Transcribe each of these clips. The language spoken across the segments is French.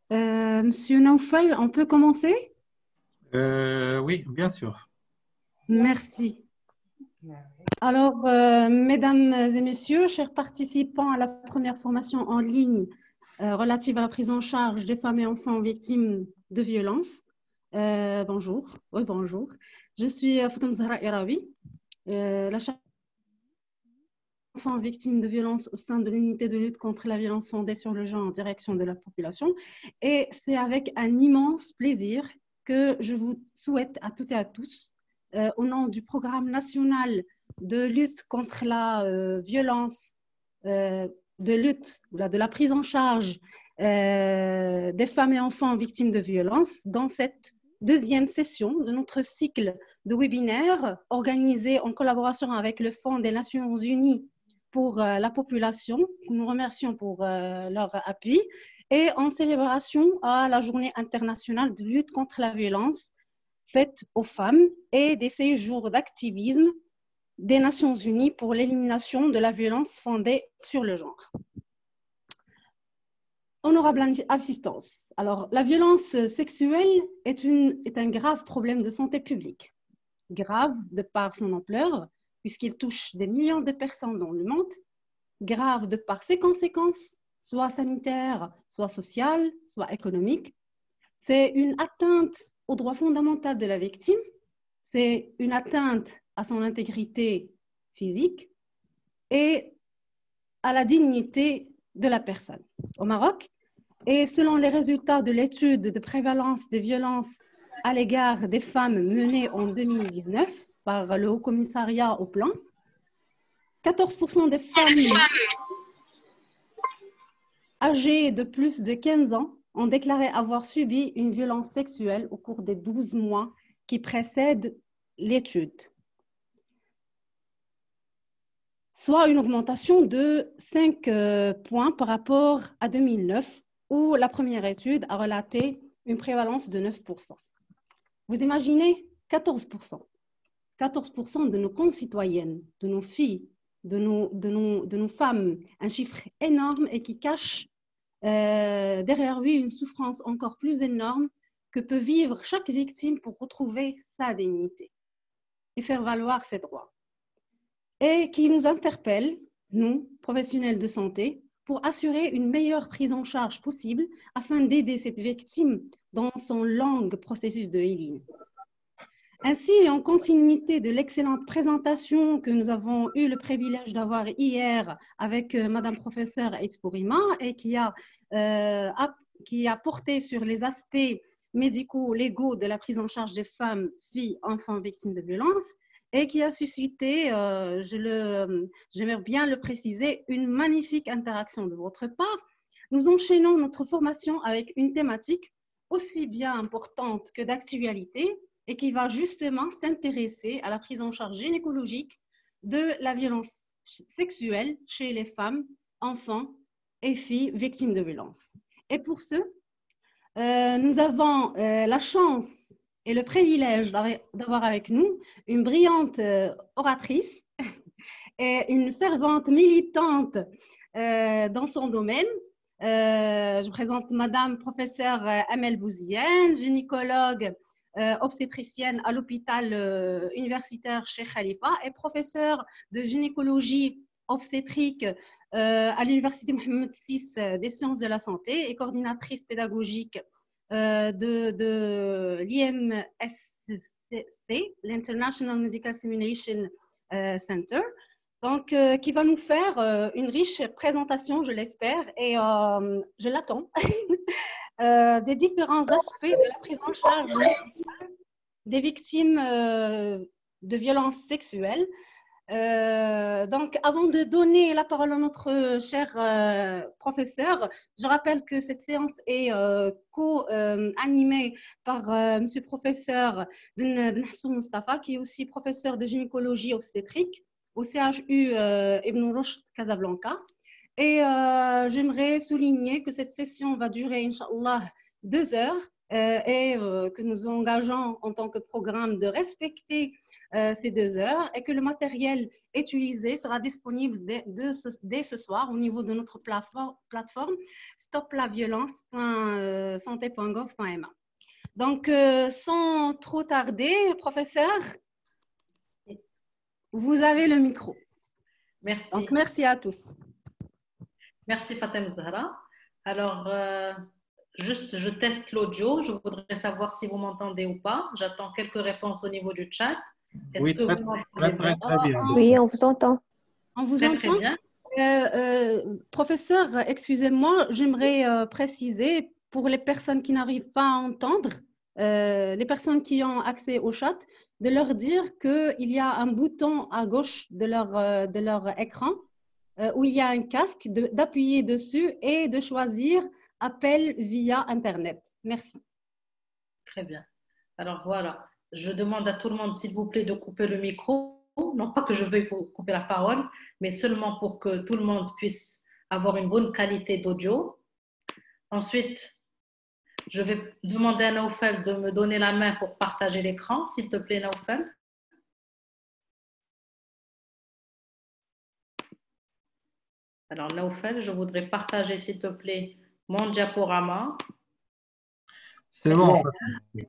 Monsieur Naoufal, on peut commencer? Oui, bien sûr. Merci. Alors, mesdames et messieurs, chers participants à la première formation en ligne relative à la prise en charge des femmes et enfants victimes de violences, bonjour. Oui, bonjour. Je suis Fatem Zahra Irawi, la chef enfants victimes de violences au sein de l'unité de lutte contre la violence fondée sur le genre en direction de la population. Et c'est avec un immense plaisir que je vous souhaite à toutes et à tous, au nom du programme national de lutte contre la violence, de lutte, de la prise en charge des femmes et enfants victimes de violences, dans cette deuxième session de notre cycle de webinaires organisé en collaboration avec le Fonds des Nations Unies pour la population. Nous remercions pour leur appui et en célébration à la Journée internationale de lutte contre la violence faite aux femmes et des séjours d'activisme des Nations Unies pour l'élimination de la violence fondée sur le genre. Honorable assistance. Alors, la violence sexuelle est un grave problème de santé publique. Grave de par son ampleur, puisqu'il touche des millions de personnes dans le monde, grave de par ses conséquences, soit sanitaires, soit sociales, soit économiques. C'est une atteinte au droit fondamental de la victime, c'est une atteinte à son intégrité physique et à la dignité de la personne. Au Maroc, et selon les résultats de l'étude de prévalence des violences à l'égard des femmes menée en 2019 par le Haut Commissariat au Plan, 14% des femmes âgées de plus de 15 ans ont déclaré avoir subi une violence sexuelle au cours des 12 mois qui précèdent l'étude, soit une augmentation de 5 points par rapport à 2009, où la première étude a relaté une prévalence de 9%. Vous imaginez 14%. 14% de nos concitoyennes, de nos filles, de nos femmes, un chiffre énorme et qui cache derrière lui une souffrance encore plus énorme que peut vivre chaque victime pour retrouver sa dignité et faire valoir ses droits. Et qui nous interpelle, nous, professionnels de santé, pour assurer une meilleure prise en charge possible afin d'aider cette victime dans son long processus de healing. Ainsi, en continuité de l'excellente présentation que nous avons eu le privilège d'avoir hier avec Madame Professeure Etzpourima et qui a porté sur les aspects médicaux, légaux de la prise en charge des femmes, filles, enfants victimes de violences et qui a suscité, j'aimerais bien le préciser, une magnifique interaction de votre part. Nous enchaînons notre formation avec une thématique aussi bien importante que d'actualité, et qui va justement s'intéresser à la prise en charge gynécologique de la violence sexuelle chez les femmes, enfants et filles victimes de violences. Et pour ce, nous avons la chance et le privilège d'avoir avec nous une brillante oratrice et une fervente militante dans son domaine. Je présente Madame Professeure Amel Bouziane, gynécologue obstétricienne à l'hôpital universitaire Cheikh Khalifa et professeure de gynécologie obstétrique à l'université Mohamed VI des sciences de la santé et coordinatrice pédagogique de l'IMSC, l'International Medical Simulation Center, donc qui va nous faire une riche présentation, je l'espère, et je l'attends, des différents aspects de la prise en charge des victimes de violences sexuelles. Donc, avant de donner la parole à notre cher professeur, je rappelle que cette séance est co-animée par monsieur professeur Ben Hassoun Mustafa, qui est aussi professeur de gynécologie obstétrique au CHU Ibn Rushd Casablanca. Et j'aimerais souligner que cette session va durer, Inch'Allah, 2 heures et que nous engageons en tant que programme de respecter ces 2 heures et que le matériel utilisé sera disponible dès ce soir au niveau de notre plateforme stoplaviolence.santé.gov.ma. Donc, sans trop tarder, professeur, vous avez le micro. Merci. Donc, merci à tous. Merci Fatem Zahra. Alors, juste, je teste l'audio. Je voudrais savoir si vous m'entendez ou pas. J'attends quelques réponses au niveau du chat. Oui, Est-ce que vous m'entendez très bien. Oui, on vous entend. On vous Très, entend. très bien. Professeur, excusez-moi, j'aimerais préciser pour les personnes qui n'arrivent pas à entendre, les personnes qui ont accès au chat, de leur dire qu'il y a un bouton à gauche de leur écran où il y a un casque, d'appuyer dessus et de choisir appel via Internet. Merci. Très bien. Alors voilà, je demande à tout le monde, s'il vous plaît, de couper le micro. Non pas que je veuille vous couper la parole, mais seulement pour que tout le monde puisse avoir une bonne qualité d'audio. Ensuite, je vais demander à Naoufel de me donner la main pour partager l'écran, s'il te plaît, Naoufel. Alors, Naoufel, je voudrais partager, s'il te plaît, mon diaporama. C'est bon.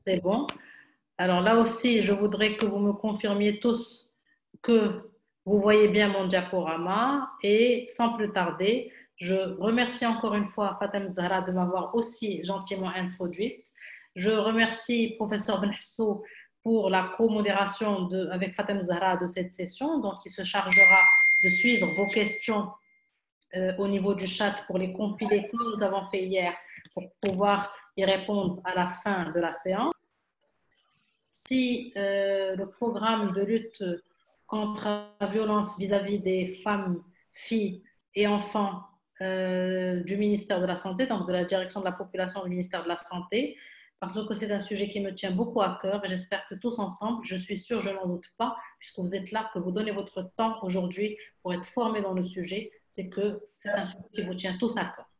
C'est bon. Alors là aussi, je voudrais que vous me confirmiez tous que vous voyez bien mon diaporama. Et sans plus tarder, je remercie encore une fois Fatem Zahra de m'avoir aussi gentiment introduite. Je remercie professeur Benhassou pour la co-modération avec Fatem Zahra de cette session, donc il se chargera de suivre vos questions au niveau du chat pour les compiler comme nous avons fait hier pour pouvoir y répondre à la fin de la séance. Si le programme de lutte contre la violence vis-à-vis des femmes, filles et enfants du ministère de la Santé, donc de la direction de la population du ministère de la Santé, parce que c'est un sujet qui me tient beaucoup à cœur et j'espère que tous ensemble, je suis sûre, je n'en doute pas, puisque vous êtes là, que vous donnez votre temps aujourd'hui pour être formés dans le sujet, c'est que c'est un sujet qui vous tient tous à cœur.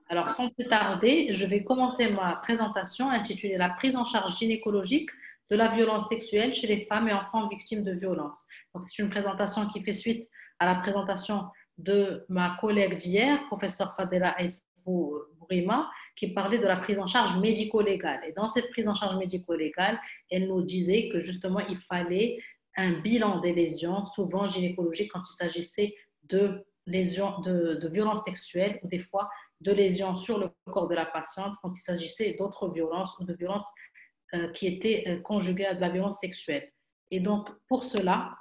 Alors, sans plus tarder, je vais commencer ma présentation intitulée « La prise en charge gynécologique de la violence sexuelle chez les femmes et enfants victimes de violences ». Donc, c'est une présentation qui fait suite à la présentation de ma collègue d'hier, professeure Fadela Bourima, qui parlait de la prise en charge médico-légale. Et dans cette prise en charge médico-légale, elle nous disait que justement, il fallait un bilan des lésions, souvent gynécologiques, quand il s'agissait de lésions de violences sexuelles ou des fois de lésions sur le corps de la patiente quand il s'agissait d'autres violences ou de violences qui étaient conjuguées à de la violence sexuelle. Et donc, pour cela,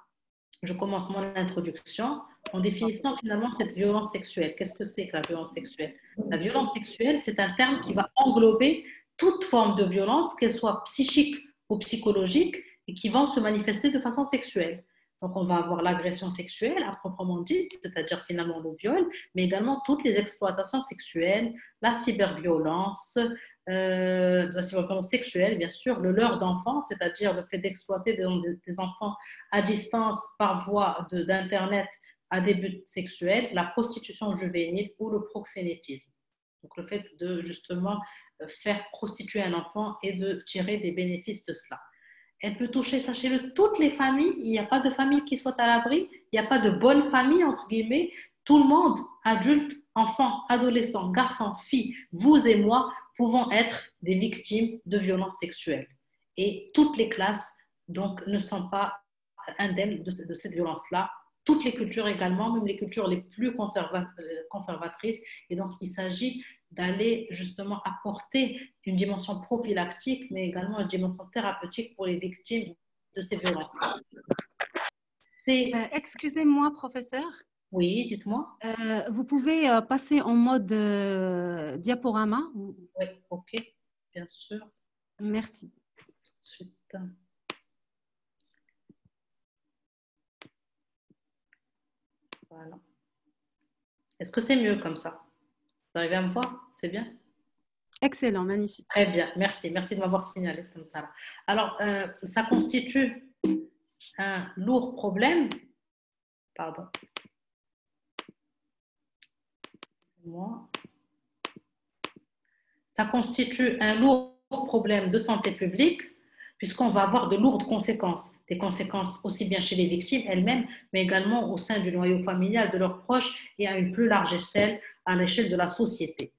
je commence mon introduction en définissant finalement cette violence sexuelle. Qu'est-ce que c'est que la violence sexuelle? La violence sexuelle, c'est un terme qui va englober toute forme de violence, qu'elle soit psychique ou psychologique, et qui vont se manifester de façon sexuelle. Donc, on va avoir l'agression sexuelle à proprement dit, c'est-à-dire finalement le viol, mais également toutes les exploitations sexuelles, la cyberviolence, la cyberviolence sexuelle, bien sûr, le leurre d'enfants, c'est-à-dire le fait d'exploiter des enfants à distance par voie d'Internet à des buts sexuels, la prostitution juvénile ou le proxénétisme. Donc, le fait de justement faire prostituer un enfant et de tirer des bénéfices de cela. Elle peut toucher, sachez-le, toutes les familles. Il n'y a pas de famille qui soit à l'abri. Il n'y a pas de bonne famille, entre guillemets. Tout le monde, adultes, enfants, adolescents, garçons, filles, vous et moi, pouvons être des victimes de violences sexuelles. Et toutes les classes, donc, ne sont pas indemnes de cette violence-là. Toutes les cultures également, même les cultures les plus conservatrices. Et donc, il s'agit d'aller justement apporter une dimension prophylactique, mais également une dimension thérapeutique pour les victimes de ces violences. Excusez-moi, professeur. Oui, dites-moi. Vous pouvez passer en mode diaporama? Oui, ok, bien sûr. Merci. Tout de suite. Voilà. Est-ce que c'est mieux comme ça? Vous arrivez à me voir? C'est bien? Excellent, magnifique. Très bien, merci. Merci de m'avoir signalé comme ça. Alors, ça constitue un lourd problème. Pardon. Ça constitue un lourd problème de santé publique, puisqu'on va avoir de lourdes conséquences, des conséquences aussi bien chez les victimes elles-mêmes, mais également au sein du noyau familial, de leurs proches et à une plus large échelle, à l'échelle de la société.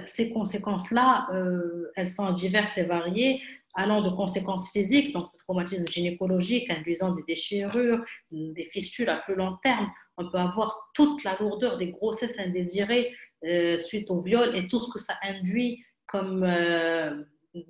Ces conséquences-là, elles sont diverses et variées, allant de conséquences physiques, donc de traumatismes gynécologiques, induisant des déchirures, des fistules à plus long terme. On peut avoir toute la lourdeur des grossesses indésirées suite au viol et tout ce que ça induit comme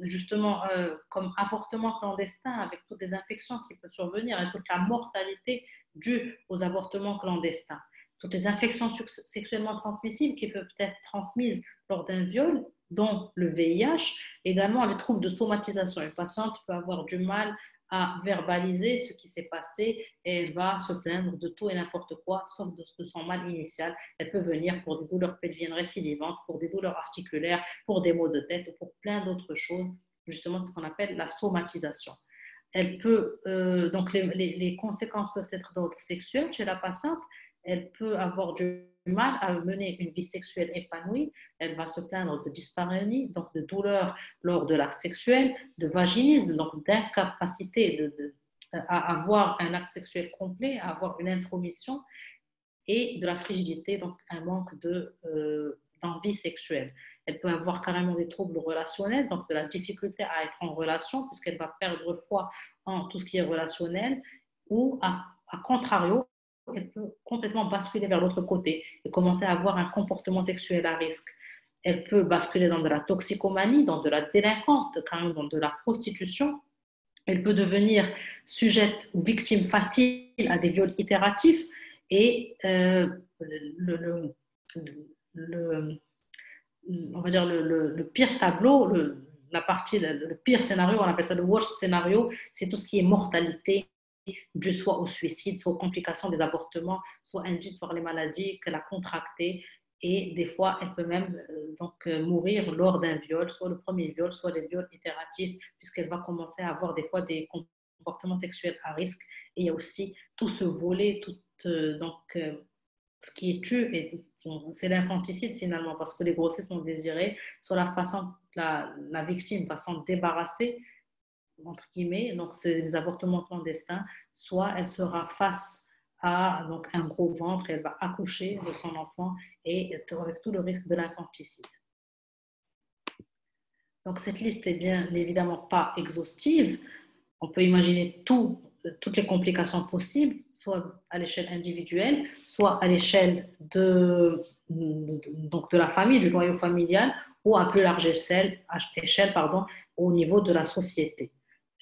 justement comme avortement clandestin avec toutes les infections qui peuvent survenir et toute la mortalité due aux avortements clandestins. Toutes les infections sexuellement transmissibles qui peuvent être transmises lors d'un viol, dont le VIH, également les troubles de somatisation. Une patiente peut avoir du mal à verbaliser ce qui s'est passé et elle va se plaindre de tout et n'importe quoi, sauf de son mal initial. Elle peut venir pour des douleurs pelviennes récidivantes, pour des douleurs articulaires, pour des maux de tête ou pour plein d'autres choses, justement ce qu'on appelle la somatisation. Elle peut, donc les conséquences peuvent être d'ordre sexuel chez la patiente. Elle peut avoir du mal à mener une vie sexuelle épanouie. Elle va se plaindre de dyspareunie, donc de douleurs lors de l'acte sexuel, de vaginisme, donc d'incapacité à avoir un acte sexuel complet, à avoir une intromission, et de la frigidité, donc un manque d'envie sexuelle. Elle peut avoir carrément des troubles relationnels, donc de la difficulté à être en relation, puisqu'elle va perdre foi en tout ce qui est relationnel, ou à contrario, elle peut complètement basculer vers l'autre côté et commencer à avoir un comportement sexuel à risque. Elle peut basculer dans de la toxicomanie, dans de la délinquance, carrément dans de la prostitution. Elle peut devenir sujette ou victime facile à des viols itératifs et on va dire le pire tableau, le pire scénario, on appelle ça le worst scénario, c'est tout ce qui est mortalité, dû soit au suicide, soit aux complications des avortements, soit induite par les maladies qu'elle a contractées. Et des fois, elle peut même mourir lors d'un viol, soit le premier viol, soit les viols itératifs, puisqu'elle va commencer à avoir des fois des comportements sexuels à risque. Et il y a aussi tout ce volet, ce qui est tue, c'est l'infanticide finalement, parce que les grossesses non désirées, soit la victime va s'en débarrasser, entre guillemets, donc c'est les avortements clandestins, soit elle sera face à donc, un gros ventre et elle va accoucher de son enfant et avec tout le risque de l'infanticide. Donc cette liste est bien évidemment pas exhaustive. On peut imaginer toutes les complications possibles, soit à l'échelle individuelle, soit à l'échelle de la famille, du noyau familial, ou à plus large échelle au niveau de la société.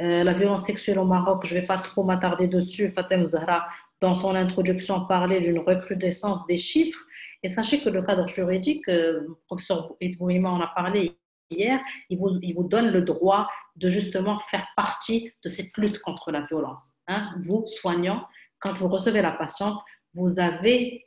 La violence sexuelle au Maroc, je ne vais pas trop m'attarder dessus. Fatem Zahra, dans son introduction, parlait d'une recrudescence des chiffres. Et sachez que le cadre juridique, le professeur Edbourima en a parlé hier, il vous donne le droit de justement faire partie de cette lutte contre la violence. Vous, soignants, quand vous recevez la patiente, vous avez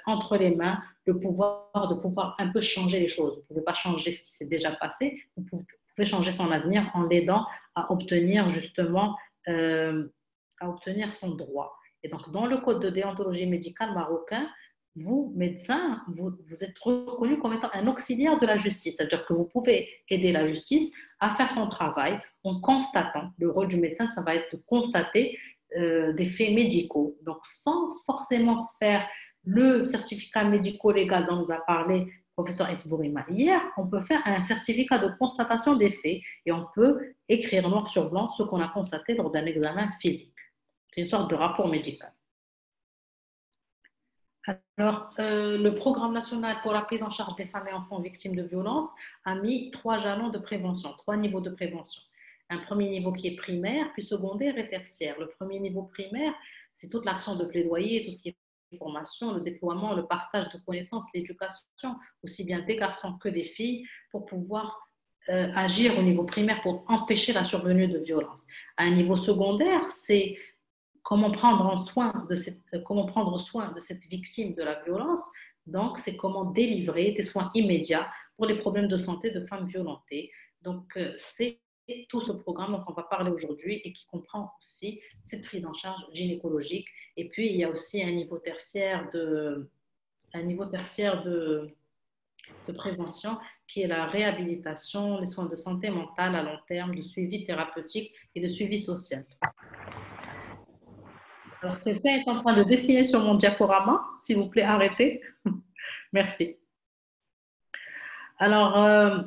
entre les mains le pouvoir de pouvoir un peu changer les choses. Vous ne pouvez pas changer ce qui s'est déjà passé, vous pouvez changer son avenir en l'aidant à obtenir justement à obtenir son droit. Et donc, dans le code de déontologie médicale marocain, vous, médecins, vous êtes reconnu comme étant un auxiliaire de la justice, c'est-à-dire que vous pouvez aider la justice à faire son travail en constatant, le rôle du médecin, ça va être de constater des faits médicaux, donc sans forcément faire le certificat médico-légal dont nous a parlé professeur Etzbourima hier, on peut faire un certificat de constatation des faits et on peut écrire noir sur blanc ce qu'on a constaté lors d'un examen physique. C'est une sorte de rapport médical. Alors, le Programme national pour la prise en charge des femmes et enfants victimes de violences a mis 3 jalons de prévention, 3 niveaux de prévention. Un premier niveau qui est primaire, puis secondaire et tertiaire. Le premier niveau primaire, c'est toute l'action de plaidoyer, tout ce qui est formation, le déploiement, le partage de connaissances, l'éducation, aussi bien des garçons que des filles, pour pouvoir agir au niveau primaire pour empêcher la survenue de violences. À un niveau secondaire, c'est comment prendre soin de cette victime de la violence. Donc, c'est comment délivrer des soins immédiats pour les problèmes de santé de femmes violentées. Donc, c'est tout ce programme dont on va parler aujourd'hui et qui comprend aussi cette prise en charge gynécologique. Et puis, il y a aussi un niveau tertiaire de de prévention, qui est la réhabilitation, les soins de santé mentale à long terme, de suivi thérapeutique et de suivi social. Alors, quelqu'un est en train de dessiner sur mon diaporama. S'il vous plaît, arrêtez. Merci. Alors,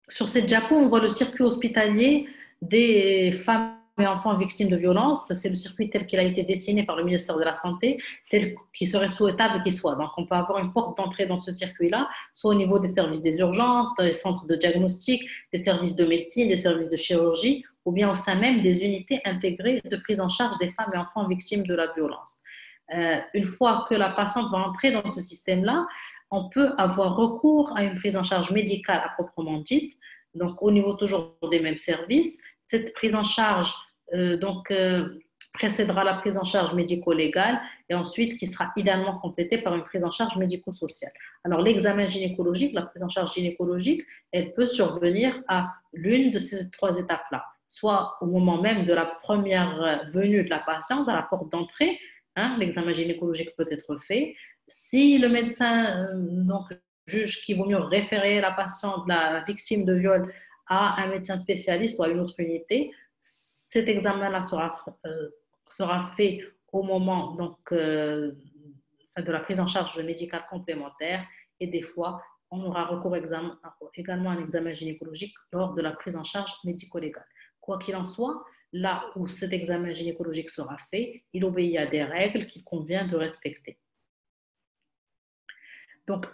sur cette diapo, on voit le circuit hospitalier des femmes et enfants victimes de violences. C'est le circuit tel qu'il a été dessiné par le ministère de la Santé, tel qu'il serait souhaitable qu'il soit. Donc, on peut avoir une porte d'entrée dans ce circuit-là, soit au niveau des services des urgences, des centres de diagnostic, des services de médecine, des services de chirurgie, ou bien au sein même des unités intégrées de prise en charge des femmes et enfants victimes de la violence. Une fois que la patiente va entrer dans ce système-là, on peut avoir recours à une prise en charge médicale à proprement dite, donc au niveau toujours des mêmes services. Cette prise en charge précédera la prise en charge médico-légale et ensuite qui sera idéalement complétée par une prise en charge médico-sociale. Alors l'examen gynécologique, la prise en charge gynécologique, elle peut survenir à l'une de ces trois étapes-là, soit au moment même de la première venue de la patiente à la porte d'entrée, l'examen gynécologique peut être fait. Si le médecin juge qu'il vaut mieux référer la patiente, la victime de viol, à un médecin spécialiste ou à une autre unité, cet examen-là sera fait au moment de la prise en charge médicale complémentaire et des fois, on aura recours également à un examen gynécologique lors de la prise en charge médico-légale. Quoi qu'il en soit, là où cet examen gynécologique sera fait, il obéit à des règles qu'il convient de respecter. Donc,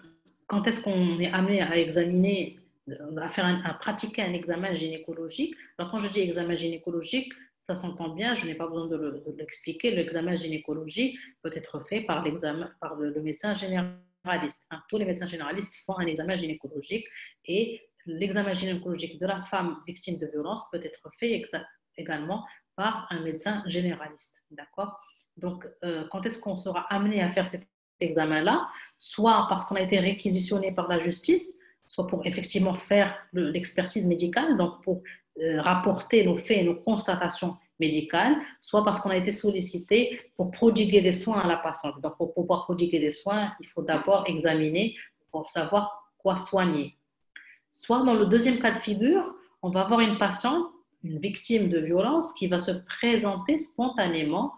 quand est-ce qu'on est amené à examiner, à pratiquer un examen gynécologique? Alors, quand je dis examen gynécologique, ça s'entend bien, je n'ai pas besoin de l'expliquer. L'examen gynécologique peut être fait par le médecin généraliste. Tous les médecins généralistes font un examen gynécologique et l'examen gynécologique de la femme victime de violence peut être fait également par un médecin généraliste. D'accord? Donc, quand est-ce qu'on sera amené à faire cet examen-là, soit parce qu'on a été réquisitionné par la justice, soit pour effectivement faire l'expertise médicale, donc pour rapporter nos faits et nos constatations médicales, soit parce qu'on a été sollicité pour prodiguer des soins à la patiente. Donc, pour pouvoir prodiguer des soins, il faut d'abord examiner pour savoir quoi soigner. Soit dans le deuxième cas de figure, on va avoir une patiente, une victime de violence qui va se présenter spontanément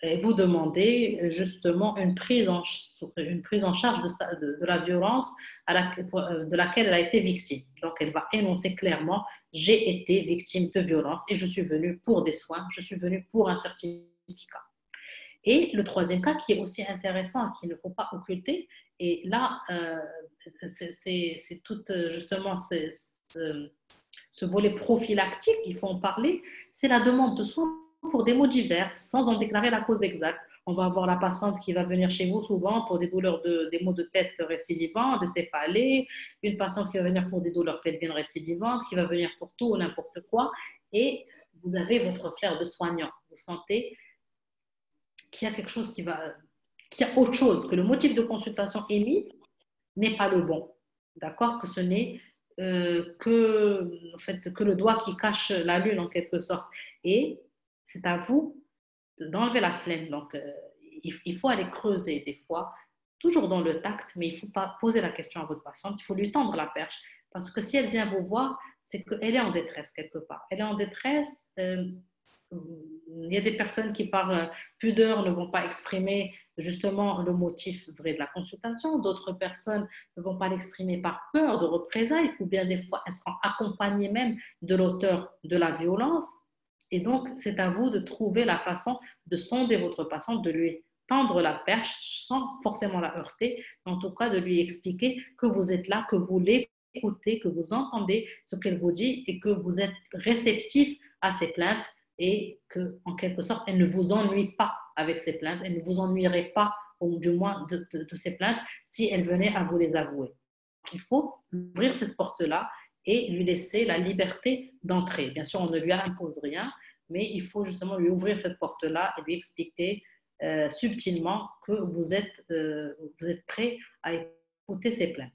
et vous demander justement une prise en charge de la violence de laquelle elle a été victime. Donc, elle va énoncer clairement « j'ai été victime de violence et je suis venue pour des soins, je suis venue pour un certificat ». Et le troisième cas qui est aussi intéressant, qu'il ne faut pas occulter, et là, c'est tout justement ce volet prophylactique, il faut en parler, c'est la demande de soins pour des maux divers, sans en déclarer la cause exacte. On va avoir la patiente qui va venir chez vous souvent pour des douleurs, des maux de tête récidivantes, des céphalées, une patiente qui va venir pour des douleurs pelviennes récidivantes, qui va venir pour tout ou n'importe quoi, et vous avez votre flair de soignant. Vous sentez qu'il y a quelque chose qu'il y a autre chose, que le motif de consultation émis n'est pas le bon. D'accord? Que ce n'est que le doigt qui cache la lune en quelque sorte. Et c'est à vous d'enlever la flemme. Donc, il faut aller creuser des fois, toujours dans le tact, mais il ne faut pas poser la question à votre patiente, il faut lui tendre la perche. Parce que si elle vient vous voir, c'est qu'elle est en détresse quelque part. Elle est en détresse. Il y a des personnes qui, par pudeur, ne vont pas exprimer justement le motif vrai de la consultation. D'autres personnes ne vont pas l'exprimer par peur de représailles, ou bien des fois, elles seront accompagnées même de l'auteur de la violence. Et donc, c'est à vous de trouver la façon de sonder votre patiente, de lui tendre la perche sans forcément la heurter, mais en tout cas de lui expliquer que vous êtes là, que vous l'écoutez, que vous entendez ce qu'elle vous dit et que vous êtes réceptif à ses plaintes et que, en quelque sorte, elle ne vous ennuie pas avec ses plaintes, elle ne vous ennuierait pas, ou du moins de ses plaintes, si elle venait à vous les avouer. Il faut ouvrir cette porte-là et lui laisser la liberté d'entrer. Bien sûr, on ne lui impose rien, mais il faut justement lui ouvrir cette porte-là et lui expliquer subtilement que vous êtes prêt à écouter ses plaintes.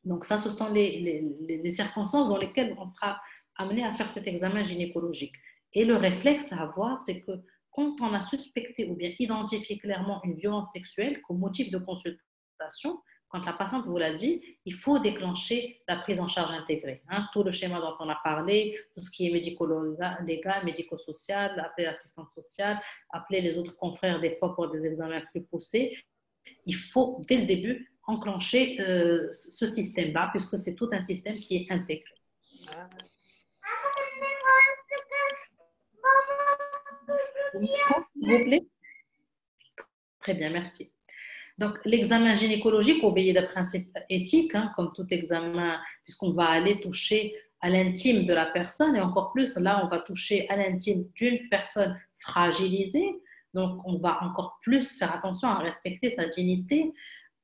Donc ça, ce sont les circonstances dans lesquelles on sera amené à faire cet examen gynécologique. Et le réflexe à avoir, c'est que quand on a suspecté ou bien identifié clairement une violence sexuelle comme motif de consultation, quand la patiente vous l'a dit, il faut déclencher la prise en charge intégrée. Hein, tout le schéma dont on a parlé, tout ce qui est médico-légal, médico-social, appeler l'assistante sociale, appeler les autres confrères des fois pour des examens plus poussés. Il faut, dès le début, enclencher ce système-là, puisque c'est tout un système qui est intégré. S'il vous plaît. Très bien, merci. Donc, l'examen gynécologique obéit à des principes éthiques, hein, comme tout examen, puisqu'on va aller toucher à l'intime de la personne, et encore plus, là, on va toucher à l'intime d'une personne fragilisée. Donc, on va encore plus faire attention à respecter sa dignité.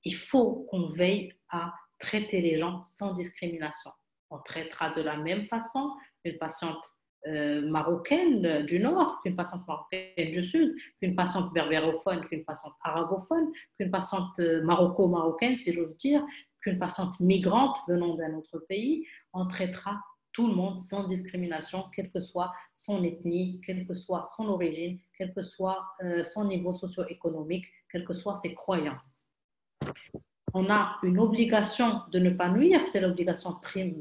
Il faut qu'on veille à traiter les gens sans discrimination. On traitera de la même façon une patiente marocaine du Nord, qu'une patiente marocaine du Sud, qu'une patiente berbérophone, qu'une patiente arabophone, qu'une patiente maroco-marocaine, si j'ose dire, qu'une patiente migrante venant d'un autre pays. On traitera tout le monde sans discrimination, quelle que soit son ethnie, quelle que soit son origine, quel que soit son niveau socio-économique, quelles que soient ses croyances. On a une obligation de ne pas nuire, c'est l'obligation primaire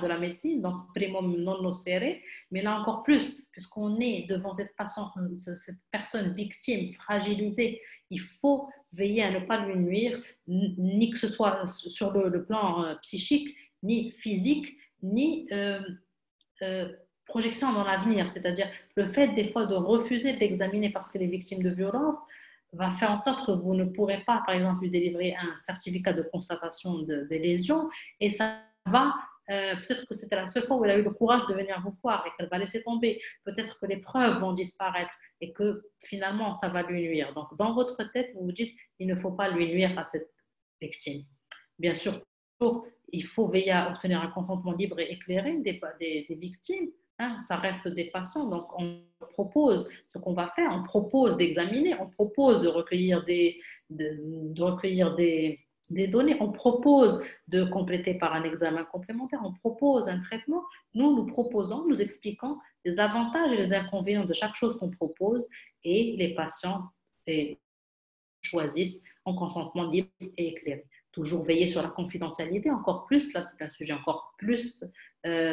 de la médecine, donc primum non nocere, mais là encore plus, puisqu'on est devant cette personne victime, fragilisée, il faut veiller à ne pas lui nuire, ni que ce soit sur le plan psychique, ni physique, ni projection dans l'avenir, c'est-à-dire le fait des fois de refuser d'examiner parce qu'elle est victime de violence va faire en sorte que vous ne pourrez pas, par exemple, lui délivrer un certificat de constatation des lésions, et ça va, peut-être que c'était la seule fois où elle a eu le courage de venir vous voir et qu'elle va laisser tomber. Peut-être que les preuves vont disparaître et que finalement, ça va lui nuire. Donc, dans votre tête, vous vous dites, il ne faut pas lui nuire à cette victime. Bien sûr, il faut veiller à obtenir un consentement libre et éclairé des victimes. Hein, ça reste des patients, donc on propose ce qu'on va faire, on propose d'examiner, on propose de recueillir des données, on propose de compléter par un examen complémentaire, on propose un traitement. Nous proposons, nous expliquons les avantages et les inconvénients de chaque chose qu'on propose, et les patients choisissent en consentement libre et éclairé. Toujours veiller sur la confidentialité, encore plus, là c'est un sujet encore plus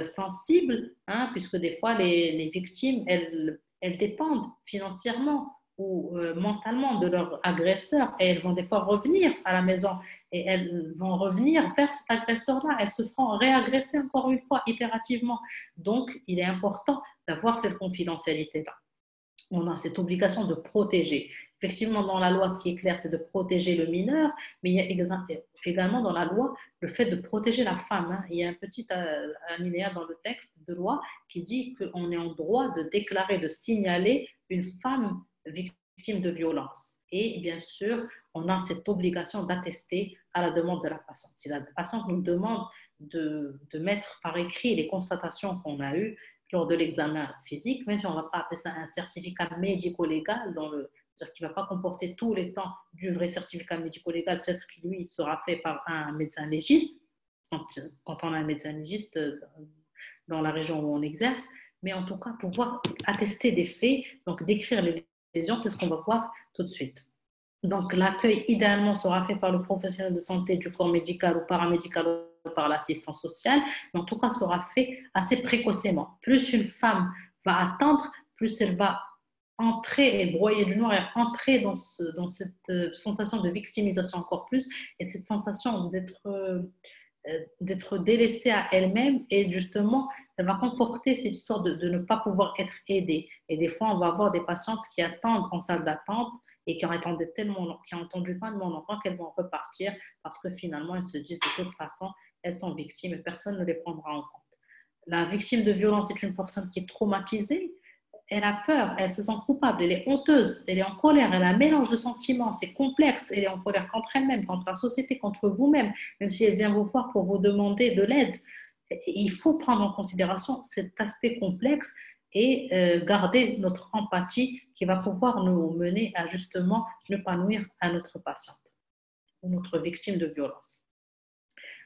sensible, hein, puisque des fois les victimes, elles dépendent financièrement ou mentalement de leur agresseur, et elles vont des fois revenir à la maison et elles vont revenir vers cet agresseur-là, elles se feront réagresser encore une fois itérativement. Donc il est important d'avoir cette confidentialité-là. On a cette obligation de protéger. Effectivement, dans la loi, ce qui est clair, c'est de protéger le mineur, mais il y a également dans la loi le fait de protéger la femme. Hein. Il y a un petit alinéa dans le texte de loi qui dit qu'on est en droit de déclarer, de signaler une femme victime de violence. Et bien sûr, on a cette obligation d'attester à la demande de la patiente. Si la patiente nous demande de mettre par écrit les constatations qu'on a eues lors de l'examen physique, même si on ne va pas appeler ça un certificat médico-légal, c'est-à-dire qu'il ne va pas comporter tous les temps du vrai certificat médico-légal, peut-être que lui sera fait par un médecin légiste, quand on a un médecin légiste dans la région où on exerce, mais en tout cas pouvoir attester des faits, donc décrire les lésions, c'est ce qu'on va voir tout de suite. Donc l'accueil idéalement sera fait par le professionnel de santé du corps médical ou paramédical ou par l'assistant social, mais en tout cas sera fait assez précocement. Plus une femme va attendre, plus elle va entrer et broyer du noir et entrer dans cette sensation de victimisation encore plus, et cette sensation d'être délaissée à elle-même, et justement elle va conforter cette histoire de ne pas pouvoir être aidée. Et des fois on va avoir des patientes qui attendent en salle d'attente et qui ont entendu tellement longtemps qu'elles vont repartir parce que finalement elles se disent de toute façon elles sont victimes et personne ne les prendra en compte. La victime de violence est une personne qui est traumatisée, elle a peur, elle se sent coupable, elle est honteuse, elle est en colère, elle a un mélange de sentiments, c'est complexe, elle est en colère contre elle-même, contre la société, contre vous-même, même si elle vient vous voir pour vous demander de l'aide. Il faut prendre en considération cet aspect complexe et garder notre empathie qui va pouvoir nous mener à justement ne pas nuire à notre patiente ou notre victime de violence.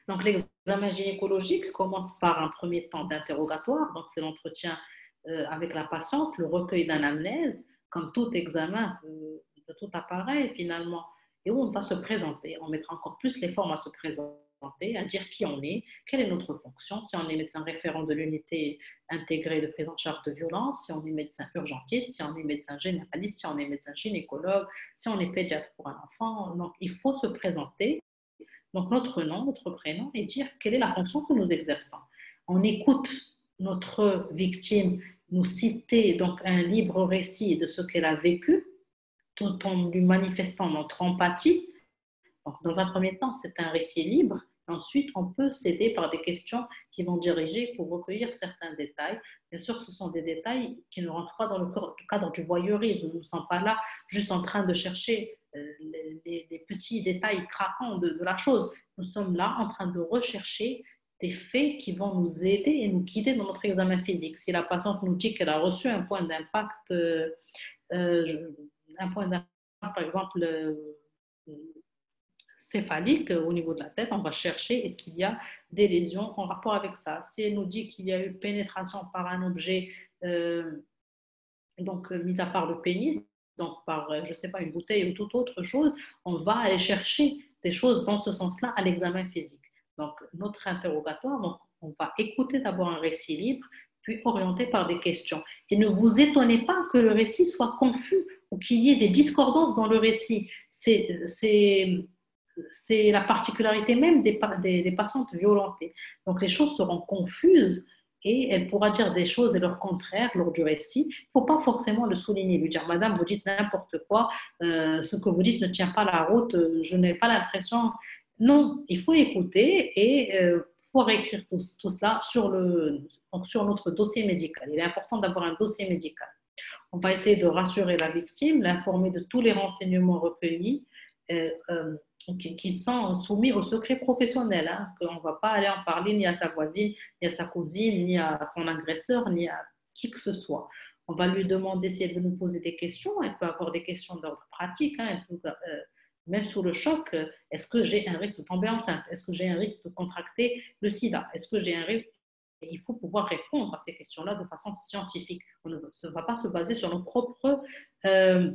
Donc l'examen gynécologique commence par un premier temps d'interrogatoire, donc c'est l'entretien avec la patiente, le recueil d'anamnèse, comme tout examen de tout appareil finalement. et où on va se présenter. On mettra encore plus les formes à se présenter, à dire qui on est, quelle est notre fonction, si on est médecin référent de l'unité intégrée de prise en charge de violence, si on est médecin urgentiste, si on est médecin généraliste, si on est médecin gynécologue, si on est pédiatre pour un enfant. Donc, il faut se présenter, donc notre nom, notre prénom, et dire quelle est la fonction que nous exerçons. On écoute notre victime nous citer donc un libre récit de ce qu'elle a vécu, tout en lui manifestant notre empathie. Donc, dans un premier temps, c'est un récit libre. Ensuite, on peut s'aider par des questions qui vont diriger pour recueillir certains détails. Bien sûr, ce sont des détails qui ne rentrent pas dans le cadre du voyeurisme. Nous ne sommes pas là juste en train de chercher les petits détails craquants de la chose. Nous sommes là en train de rechercher des faits qui vont nous aider et nous guider dans notre examen physique. Si la patiente nous dit qu'elle a reçu un point d'impact, par exemple, céphalique au niveau de la tête, on va chercher est-ce qu'il y a des lésions en rapport avec ça. Si elle nous dit qu'il y a eu pénétration par un objet, donc mis à part le pénis, donc par, je ne sais pas, une bouteille ou toute autre chose, on va aller chercher des choses dans ce sens-là à l'examen physique. Donc, notre interrogatoire, donc, on va écouter d'abord un récit libre, puis orienté par des questions. Et ne vous étonnez pas que le récit soit confus ou qu'il y ait des discordances dans le récit. C'est la particularité même des patientes violentées. Donc, les choses seront confuses et elle pourra dire des choses et leur contraire lors du récit. Il ne faut pas forcément le souligner, lui dire « Madame, vous dites n'importe quoi, ce que vous dites ne tient pas la route, je n'ai pas l'impression… » Non, il faut écouter et faut réécrire tout cela sur notre dossier médical. Il est important d'avoir un dossier médical. On va essayer de rassurer la victime, l'informer de tous les renseignements recueillis qui sont soumis au secret professionnel, hein, qu'on ne va pas aller en parler ni à sa voisine, ni à sa cousine, ni à son agresseur, ni à qui que ce soit. On va lui demander si elle veut nous poser des questions. Elle peut avoir des questions d'ordre pratique. Hein, elle peut, même sous le choc, est-ce que j'ai un risque de tomber enceinte? Est-ce que j'ai un risque de contracter le sida? Est-ce que j'ai un risque? Il faut pouvoir répondre à ces questions-là de façon scientifique. On ne va pas se baser sur nos propres, on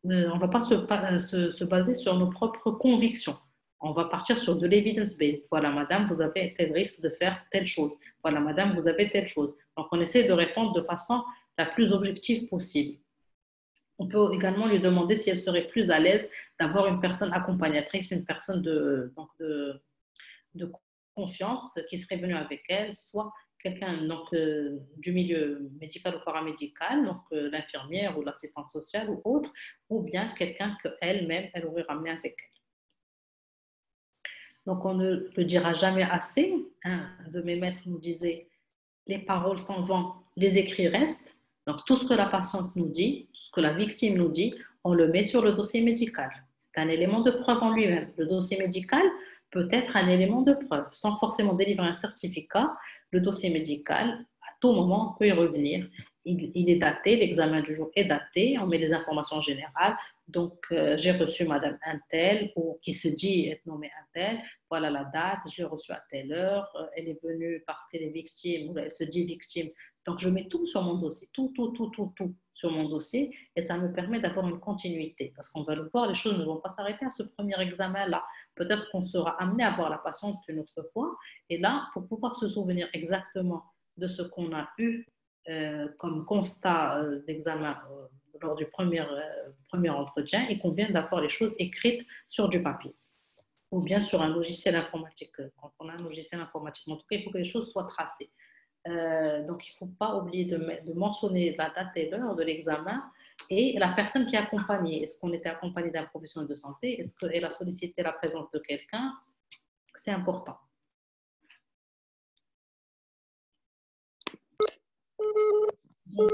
ne va pas se baser sur nos propres convictions. On va partir sur de l'evidence-based. Voilà, madame, vous avez tel risque de faire telle chose. Voilà, madame, vous avez telle chose. Donc, on essaie de répondre de façon la plus objective possible. On peut également lui demander si elle serait plus à l'aise d'avoir une personne accompagnatrice, une personne de confiance qui serait venue avec elle, soit quelqu'un du milieu médical ou paramédical, donc l'infirmière ou l'assistante sociale ou autre, ou bien quelqu'un qu'elle-même, elle aurait ramené avec elle. Donc, on ne le dira jamais assez. Un de mes maîtres nous disait, les paroles s'en vont, les écrits restent. Donc, tout ce que la patiente nous dit, tout ce que la victime nous dit, on le met sur le dossier médical. C'est un élément de preuve en lui-même. Le dossier médical peut être un élément de preuve. Sans forcément délivrer un certificat, le dossier médical, à tout moment, on peut y revenir. Il est daté, l'examen du jour est daté, on met les informations générales. Donc, j'ai reçu madame Untel, ou qui se dit être nommée Untel, voilà la date, je l'ai reçue à telle heure, elle est venue parce qu'elle est victime, ou elle se dit victime. Donc, je mets tout sur mon dossier, tout sur mon dossier, et ça me permet d'avoir une continuité. Parce qu'on va le voir, les choses ne vont pas s'arrêter à ce premier examen-là. Peut-être qu'on sera amené à voir la patiente une autre fois, et là, pour pouvoir se souvenir exactement de ce qu'on a eu comme constat d'examen lors du premier entretien, il convient d'avoir les choses écrites sur du papier ou bien sur un logiciel informatique. Quand on a un logiciel informatique, en tout cas, il faut que les choses soient tracées. Donc, il ne faut pas oublier de mentionner la date et l'heure de l'examen et la personne qui est accompagnée. Est-ce qu'on était accompagné d'un professionnel de santé? Est-ce qu'elle a sollicité la présence de quelqu'un? C'est important. Donc,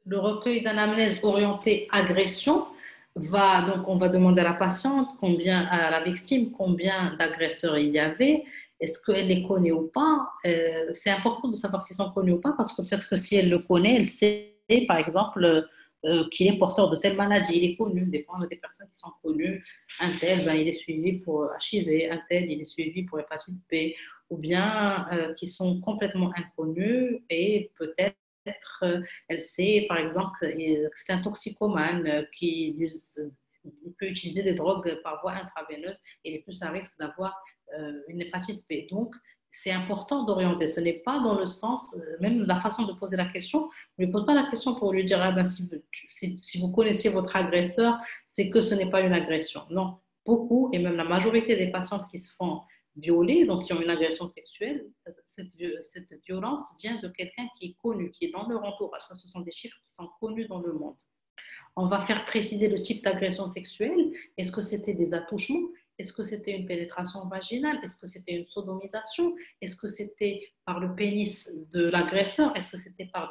le recueil d'anamnèse orienté agression donc on va demander à la patiente, à la victime, combien d'agresseurs il y avait, est-ce qu'elle les connaît ou pas. C'est important de savoir s'ils sont connus ou pas, parce que peut-être que si elle le connaît, elle sait par exemple qu'il est porteur de telle maladie, il est connu. Des fois, on a des personnes qui sont connues, un tel, il est suivi pour HIV, un tel, il est suivi pour hépatite B, ou bien qui sont complètement inconnus et peut-être elle sait, par exemple, que c'est un toxicomane qui il peut utiliser des drogues par voie intraveineuse et il est plus à risque d'avoir une hépatite B. Donc, c'est important d'orienter. Ce n'est pas dans le sens, même la façon de poser la question, ne lui pose pas la question pour lui dire ah ben, si vous connaissiez votre agresseur, c'est que ce n'est pas une agression. Non, beaucoup, et même la majorité des patientes qui se font violer, donc qui ont une agression sexuelle, cette violence vient de quelqu'un qui est connu, qui est dans leur entourage. Ça, ce sont des chiffres qui sont connus dans le monde. On va faire préciser le type d'agression sexuelle. Est-ce que c'était des attouchements? Est-ce que c'était une pénétration vaginale? Est-ce que c'était une sodomisation? Est-ce que c'était par le pénis de l'agresseur? Est-ce que c'était par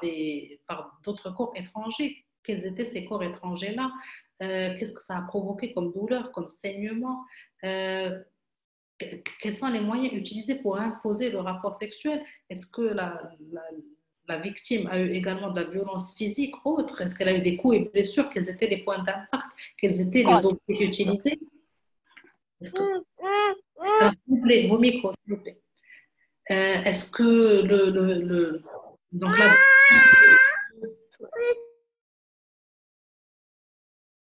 d'autres corps étrangers? Quels étaient ces corps étrangers-là? Qu'est-ce que ça a provoqué comme douleur, comme saignement? Quels sont les moyens utilisés pour imposer le rapport sexuel? Est-ce que la victime a eu également de la violence physique autre? Est-ce qu'elle a eu des coups et blessures? Quels étaient les points d'impact? Quels étaient les objets utilisés? Est-ce que... s'il vous plaît, vos micros, s'il vous plaît. Est-ce que donc là,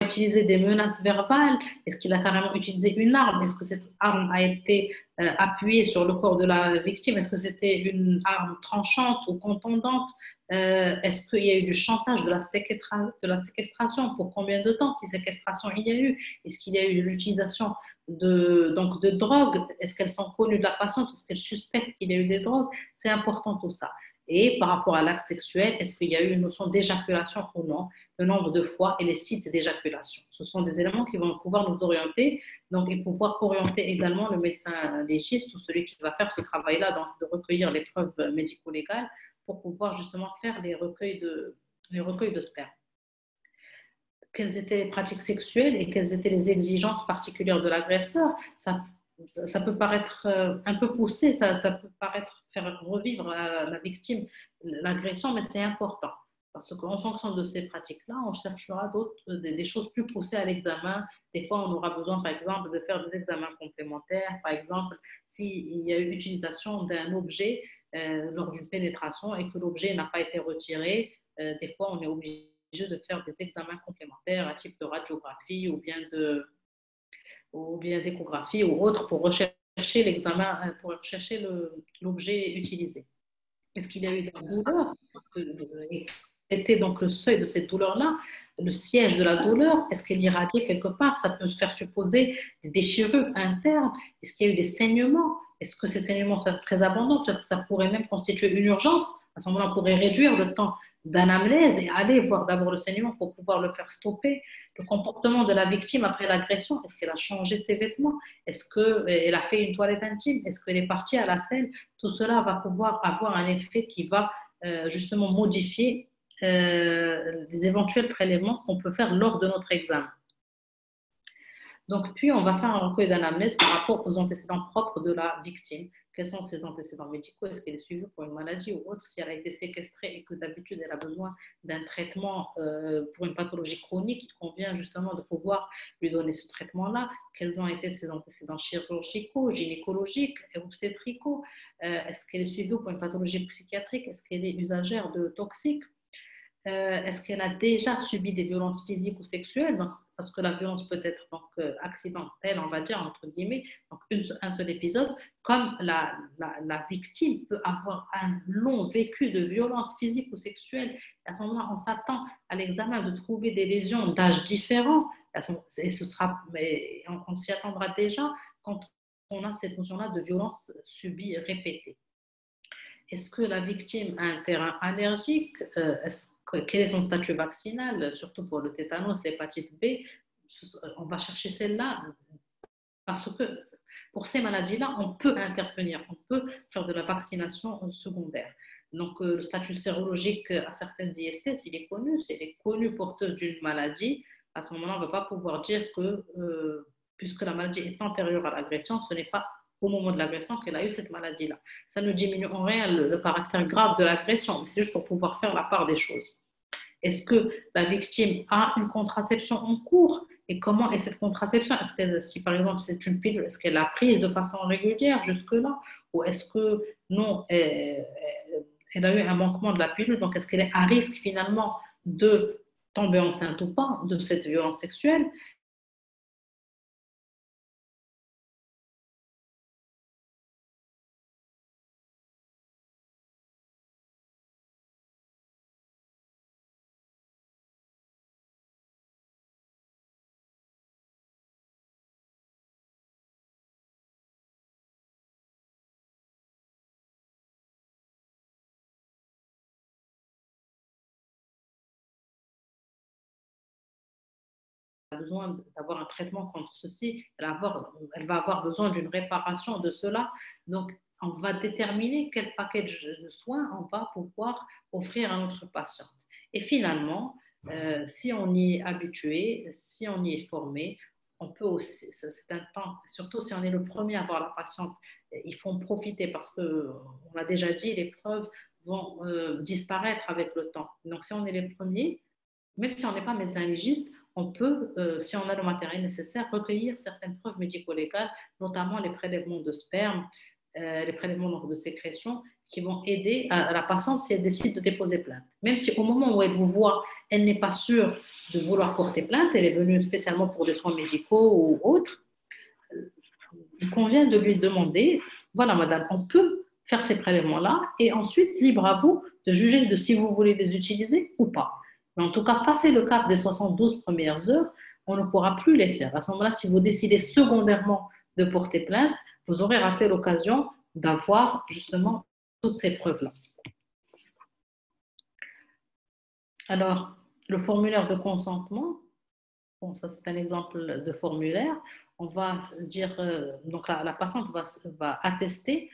utilisé des menaces verbales? Est-ce qu'il a carrément utilisé une arme? Est-ce que cette arme a été appuyée sur le corps de la victime? Est-ce que c'était une arme tranchante ou contondante? Est-ce qu'il y a eu du chantage, de la séquestration? Pour combien de temps, si séquestration il y a eu? Est-ce qu'il y a eu l'utilisation de drogue? Est-ce qu'elles sont connues de la patiente? Est-ce qu'elles suspectent qu'il y a eu des drogues? C'est important tout ça. Et par rapport à l'acte sexuel, est-ce qu'il y a eu une notion d'éjaculation ou non? Le nombre de fois et les sites d'éjaculation. Ce sont des éléments qui vont pouvoir nous orienter, donc, et pouvoir orienter également le médecin légiste ou celui qui va faire ce travail-là, donc de recueillir les preuves médico-légales pour pouvoir justement faire les recueils de sperme. Quelles étaient les pratiques sexuelles et quelles étaient les exigences particulières de l'agresseur? Ça peut paraître un peu poussé, ça peut paraître faire revivre à la victime l'agression, mais c'est important. Parce qu'en fonction de ces pratiques-là, on cherchera des choses plus poussées à l'examen. Des fois, on aura besoin, par exemple, de faire des examens complémentaires. Par exemple, s'il y a eu utilisation d'un objet lors d'une pénétration et que l'objet n'a pas été retiré, des fois, on est obligé de faire des examens complémentaires à type de radiographie ou bien d'échographie ou autre pour rechercher l'examen, pour rechercher l'objet utilisé. Est-ce qu'il y a eu des douleurs? Quel était donc le seuil de cette douleur-là? Le siège de la douleur, est-ce qu'elle irradiait quelque part? Ça peut faire supposer des déchirures internes. Est-ce qu'il y a eu des saignements? Est-ce que ces saignements sont très abondants? Peut-être que ça pourrait même constituer une urgence. À ce moment-là, on pourrait réduire le temps d'anamnèse et aller voir d'abord le saignement pour pouvoir le faire stopper. Le comportement de la victime après l'agression, est-ce qu'elle a changé ses vêtements? Est-ce qu'elle a fait une toilette intime? Est-ce qu'elle est partie à la selle? Tout cela va pouvoir avoir un effet qui va justement modifier les éventuels prélèvements qu'on peut faire lors de notre examen. Donc, puis, on va faire un recueil d'anamnèse par rapport aux antécédents propres de la victime. Quels sont ses antécédents médicaux? Est-ce qu'elle est suivie pour une maladie ou autre? Si elle a été séquestrée et que d'habitude, elle a besoin d'un traitement pour une pathologie chronique, il convient justement de pouvoir lui donner ce traitement-là. Quels ont été ses antécédents chirurgicaux, gynécologiques, obstétricaux? Est-ce qu'elle est suivie pour une pathologie psychiatrique? Est-ce qu'elle est usagère de toxiques? Est-ce qu'elle a déjà subi des violences physiques ou sexuelles? Donc, parce que la violence peut être donc, accidentelle, on va dire, entre guillemets, donc un seul épisode, comme la victime peut avoir un long vécu de violence physique ou sexuelle. À ce moment-là, on s'attend à l'examen de trouver des lésions d'âge différents, et on s'y attendra déjà quand on a cette notion-là de violence subie répétée. Est-ce que la victime a un terrain allergique? Quel est son statut vaccinal? Surtout pour le tétanos, l'hépatite B. On va chercher celle-là parce que pour ces maladies-là, on peut intervenir, on peut faire de la vaccination secondaire. Donc, le statut sérologique à certaines IST, s'il est connu, si elle est connue porteuse d'une maladie, à ce moment-là, on ne va pas pouvoir dire que, puisque la maladie est antérieure à l'agression, ce n'est pas au moment de l'agression qu'elle a eu cette maladie-là. Ça ne diminue en rien le caractère grave de l'agression, mais c'est juste pour pouvoir faire la part des choses. Est-ce que la victime a une contraception en cours? Et comment est cette contraception? Est-ce qu'elle, si par exemple c'est une pilule, est-ce qu'elle l'a prise de façon régulière jusque-là? Ou est-ce que non, elle a eu un manquement de la pilule, donc est-ce qu'elle est à risque finalement de tomber enceinte ou pas de cette violence sexuelle? besoin d'avoir un traitement contre ceci, elle va avoir besoin d'une réparation de cela. Donc, on va déterminer quel package de soins on va pouvoir offrir à notre patiente. Et finalement, si on y est habitué, si on y est formé, on peut aussi, c'est un temps, surtout si on est le premier à voir la patiente, il faut en profiter parce qu'on l'a déjà dit, les preuves vont disparaître avec le temps. Donc, si on est les premiers, même si on n'est pas médecin légiste, on peut, si on a le matériel nécessaire, recueillir certaines preuves médico-légales, notamment les prélèvements de sperme, les prélèvements de sécrétion, qui vont aider à la patiente si elle décide de déposer plainte. Même si au moment où elle vous voit, elle n'est pas sûre de vouloir porter plainte, elle est venue spécialement pour des soins médicaux ou autres, il convient de lui demander, voilà madame, on peut faire ces prélèvements-là et ensuite, libre à vous de juger de si vous voulez les utiliser ou pas. Mais en tout cas, passer le cap des 72 premières heures, on ne pourra plus les faire. À ce moment-là, si vous décidez secondairement de porter plainte, vous aurez raté l'occasion d'avoir justement toutes ces preuves-là. Alors, le formulaire de consentement, bon, ça c'est un exemple de formulaire, on va dire, donc la patiente va attester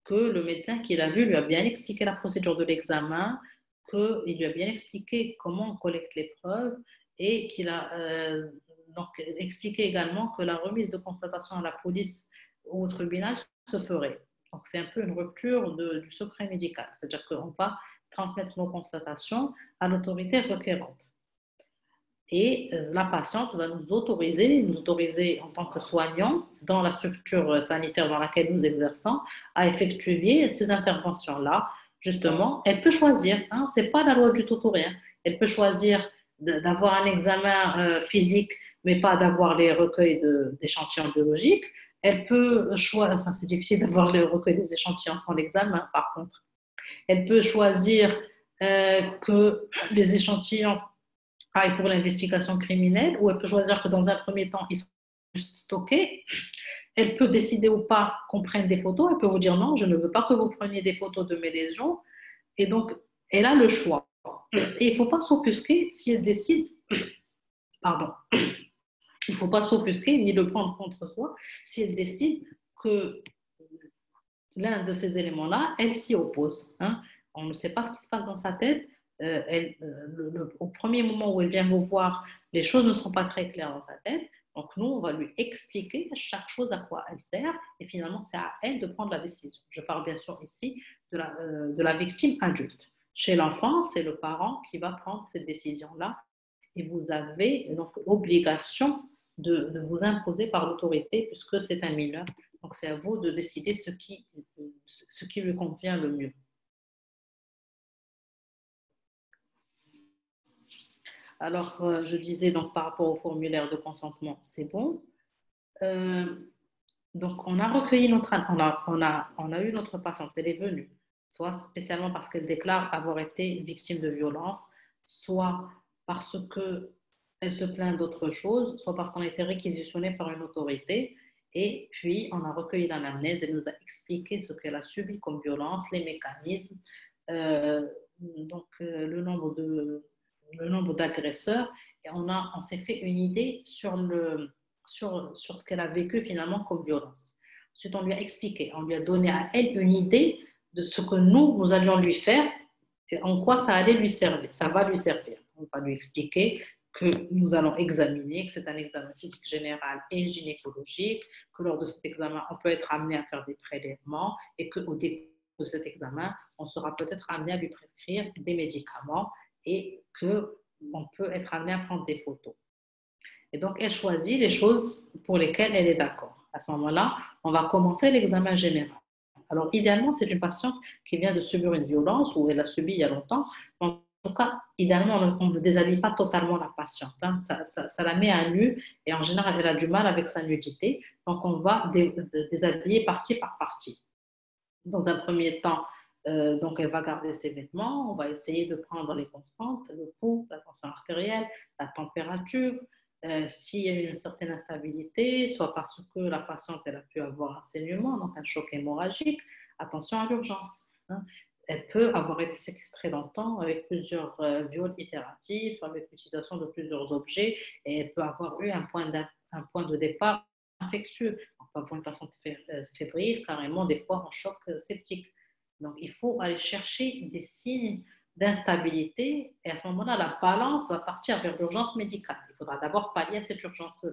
que le médecin qui l'a vu lui a bien expliqué la procédure de l'examen, qu'il lui a bien expliqué comment on collecte les preuves et qu'il a donc expliqué également que la remise de constatation à la police ou au tribunal se ferait. Donc c'est un peu une rupture du secret médical, c'est-à-dire qu'on va transmettre nos constatations à l'autorité requérante. Et la patiente va nous autoriser en tant que soignant dans la structure sanitaire dans laquelle nous exerçons à effectuer ces interventions-là. Justement, elle peut choisir, hein, ce n'est pas la loi du tout ou rien, elle peut choisir d'avoir un examen physique, mais pas d'avoir les recueils d'échantillons biologiques. Elle peut choisir, enfin c'est difficile d'avoir le recueil des échantillons sans l'examen par contre. Elle peut choisir que les échantillons aille pour l'investigation criminelle, ou elle peut choisir que dans un premier temps, ils sont juste stockés. Elle peut décider ou pas qu'on prenne des photos. Elle peut vous dire non, je ne veux pas que vous preniez des photos de mes lésions. Et donc, elle a le choix. Et il ne faut pas s'offusquer si elle décide, pardon, il ne faut pas s'offusquer ni le prendre contre soi si elle décide que l'un de ces éléments-là, elle s'y oppose. Hein. On ne sait pas ce qui se passe dans sa tête. Au premier moment où elle vient vous voir, les choses ne sont pas très claires dans sa tête. Donc, nous, on va lui expliquer chaque chose à quoi elle sert. Et finalement, c'est à elle de prendre la décision. Je parle bien sûr ici de la victime adulte. Chez l'enfant, c'est le parent qui va prendre cette décision-là. Et vous avez donc l'obligation de vous imposer par l'autorité puisque c'est un mineur. Donc, c'est à vous de décider ce qui lui convient le mieux. Alors, je disais donc par rapport au formulaire de consentement, c'est bon. Donc, on a recueilli on a eu notre patiente, elle est venue, soit spécialement parce qu'elle déclare avoir été victime de violence, soit parce qu'elle se plaint d'autre chose, soit parce qu'on a été réquisitionné par une autorité. Et puis, on a recueilli l'anamnèse, elle nous a expliqué ce qu'elle a subi comme violence, les mécanismes, le nombre d'agresseurs, et on s'est fait une idée sur ce qu'elle a vécu finalement comme violence. Ensuite, on lui a expliqué, on lui a donné à elle une idée de ce que nous allions lui faire et en quoi ça allait lui servir. Ça va lui servir. On va lui expliquer que nous allons examiner, que c'est un examen physique général et gynécologique, que lors de cet examen, on peut être amené à faire des prélèvements et qu'au début de cet examen, on sera peut-être amené à lui prescrire des médicaments et qu'on peut être amené à prendre des photos. Et donc, elle choisit les choses pour lesquelles elle est d'accord. À ce moment-là, on va commencer l'examen général. Alors, idéalement, c'est une patiente qui vient de subir une violence ou elle a subi il y a longtemps. En tout cas, idéalement, on ne déshabille pas totalement la patiente. Hein. Ça la met à nu et en général, elle a du mal avec sa nudité. Donc, on va déshabiller partie par partie. Dans un premier temps, donc elle va garder ses vêtements, on va essayer de prendre les constantes, le pouls, la tension artérielle, la température, s'il y a une certaine instabilité, soit parce que la patiente elle a pu avoir un saignement, donc un choc hémorragique, attention à l'urgence. Hein. elle peut avoir été séquestrée longtemps avec plusieurs viols itératifs, avec l'utilisation de plusieurs objets, et elle peut avoir eu un point de départ infectieux. On peut avoir une patiente fébrile, carrément des fois en choc septique. Donc, il faut aller chercher des signes d'instabilité, et à ce moment-là, la balance va partir vers l'urgence médicale. Il faudra d'abord pallier à cette urgence.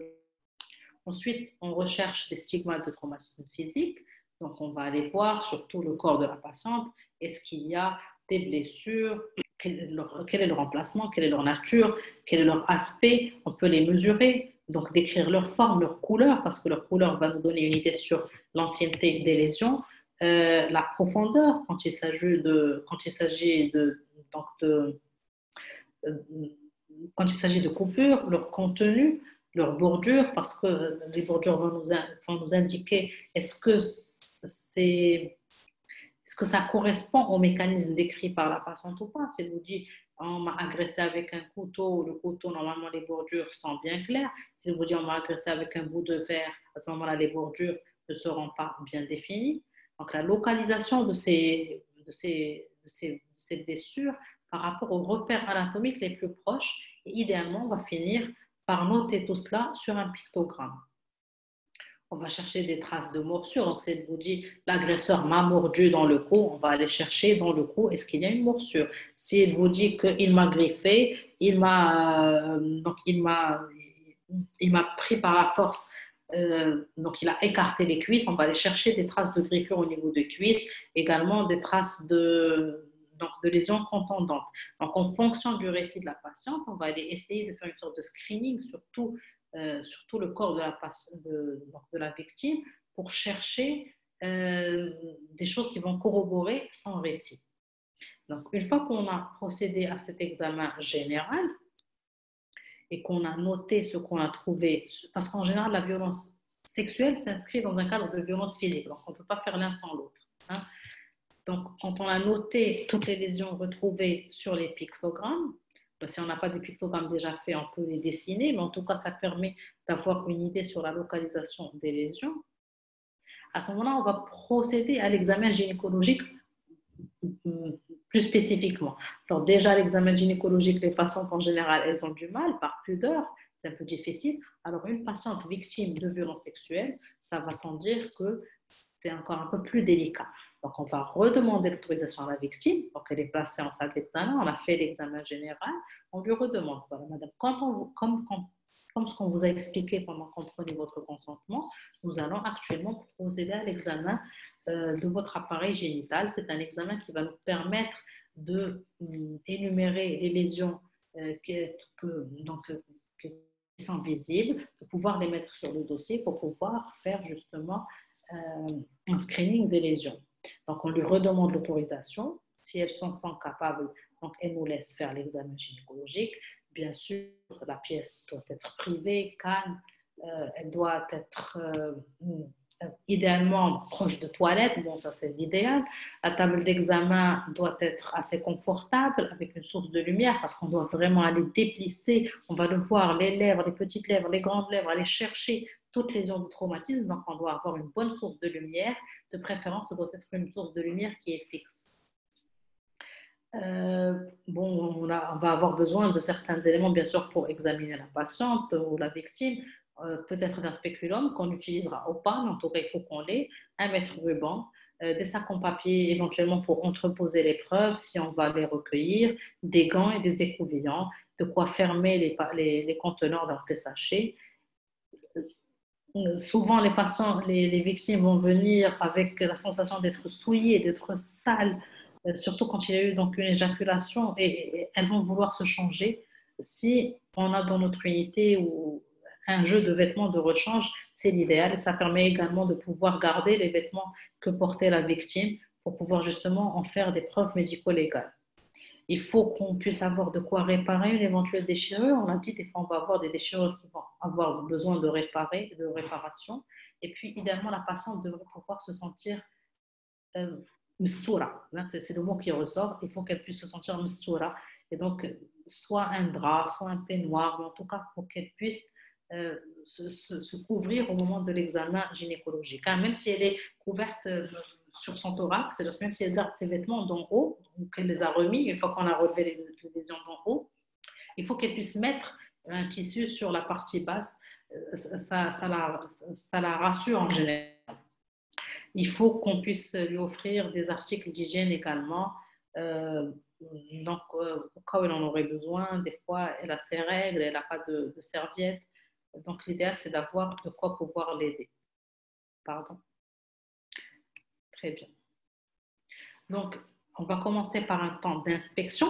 Ensuite, on recherche des stigmates de traumatisme physique. Donc, on va aller voir sur tout le corps de la patiente, est-ce qu'il y a des blessures, quel est leur emplacement, quelle est leur nature, quel est leur aspect. On peut les mesurer, donc décrire leur forme, leur couleur, parce que leur couleur va nous donner une idée sur l'ancienneté des lésions. La profondeur, quand il s'agit quand il s'agit de coupures, leur contenu, leur bordure, parce que les bordures vont nous indiquer est-ce que ça correspond au mécanisme décrit par la patiente ou pas. Si elle vous dit on m'a agressé avec un couteau, le couteau, normalement les bordures sont bien claires. Si elle vous dit on m'a agressé avec un bout de verre, à ce moment-là, les bordures ne seront pas bien définies. Donc la localisation de ces blessures par rapport aux repères anatomiques les plus proches, et idéalement, on va finir par noter tout cela sur un pictogramme. On va chercher des traces de morsure. Donc, si elle vous dit l'agresseur m'a mordu dans le cou, on va aller chercher dans le cou, est-ce qu'il y a une morsure? Si elle vous dit qu'il m'a griffé, il m'a pris par la force, donc il a écarté les cuisses, on va aller chercher des traces de griffure au niveau des cuisses, également des traces de lésions contondantes. Donc, en fonction du récit de la patiente, on va aller essayer de faire une sorte de screening sur tout le corps de la victime pour chercher des choses qui vont corroborer son récit. Donc, une fois qu'on a procédé à cet examen général et qu'on a noté ce qu'on a trouvé, parce qu'en général, la violence sexuelle s'inscrit dans un cadre de violence physique, donc on ne peut pas faire l'un sans l'autre. Hein. Donc, quand on a noté toutes les lésions retrouvées sur les pictogrammes, si on n'a pas des pictogrammes déjà faits, on peut les dessiner, mais en tout cas, ça permet d'avoir une idée sur la localisation des lésions. À ce moment-là, on va procéder à l'examen gynécologique plus spécifiquement. Alors déjà, l'examen gynécologique, les patientes en général, elles ont du mal par pudeur, c'est un peu difficile. Alors une patiente victime de violences sexuelles, ça va sans dire que c'est encore un peu plus délicat. Donc, on va redemander l'autorisation à la victime. Donc, elle est placée en salle d'examen. On a fait l'examen général. On lui redemande, voilà, madame, comme ce qu'on vous a expliqué pendant qu'on prenait votre consentement, nous allons actuellement procéder à l'examen de votre appareil génital. C'est un examen qui va nous permettre d'énumérer les lésions qui sont visibles, de pouvoir les mettre sur le dossier pour pouvoir faire justement un screening des lésions. Donc, on lui redemande l'autorisation. Si elles sont capables, donc elle nous laisse faire l'examen gynécologique. Bien sûr, la pièce doit être privée, calme. Elle doit être idéalement proche de toilettes. Bon, ça, c'est l'idéal. La table d'examen doit être assez confortable, avec une source de lumière, parce qu'on doit vraiment aller déplisser. On va le voir, les lèvres, les petites lèvres, les grandes lèvres, aller chercher toutes les zones de traumatisme. Donc, on doit avoir une bonne source de lumière. De préférence, ça doit être une source de lumière qui est fixe. On va avoir besoin de certains éléments, bien sûr, pour examiner la patiente ou la victime. Peut-être d'un spéculum qu'on utilisera ou pas, mais en tout cas, il faut qu'on l'ait. Un mètre ruban, des sacs en papier éventuellement pour entreposer les preuves si on va les recueillir, des gants et des écouvillons, de quoi fermer les conteneurs dans des sachets. Souvent, les victimes vont venir avec la sensation d'être souillées, d'être sales, surtout quand il y a eu donc une éjaculation, et elles vont vouloir se changer. Si on a dans notre unité ou un jeu de vêtements de rechange, c'est l'idéal, et ça permet également de pouvoir garder les vêtements que portait la victime pour pouvoir justement en faire des preuves médico-légales. Il faut qu'on puisse avoir de quoi réparer une éventuelle déchirure. On l'a dit, des fois, on va avoir des déchirures qui vont avoir besoin de réparation. Et puis, idéalement, la patiente devrait pouvoir se sentir mstoura. C'est le mot qui ressort. Il faut qu'elle puisse se sentir mstoura. Et donc, soit un drap, soit un peignoir, mais en tout cas, pour qu'elle puisse se couvrir au moment de l'examen gynécologique. Même si elle est couverte sur son thorax, c'est-à-dire même si elle garde ses vêtements d'en haut, ou qu'elle les a remis, une fois qu'on a relevé les lésions d'en haut, il faut qu'elle puisse mettre un tissu sur la partie basse, ça la rassure en général. Il faut qu'on puisse lui offrir des articles d'hygiène également. Donc, au cas où elle en aurait besoin, des fois, elle a ses règles, elle n'a pas de serviette. Donc, l'idéal, c'est d'avoir de quoi pouvoir l'aider. Pardon. Très bien. Donc, on va commencer par un temps d'inspection.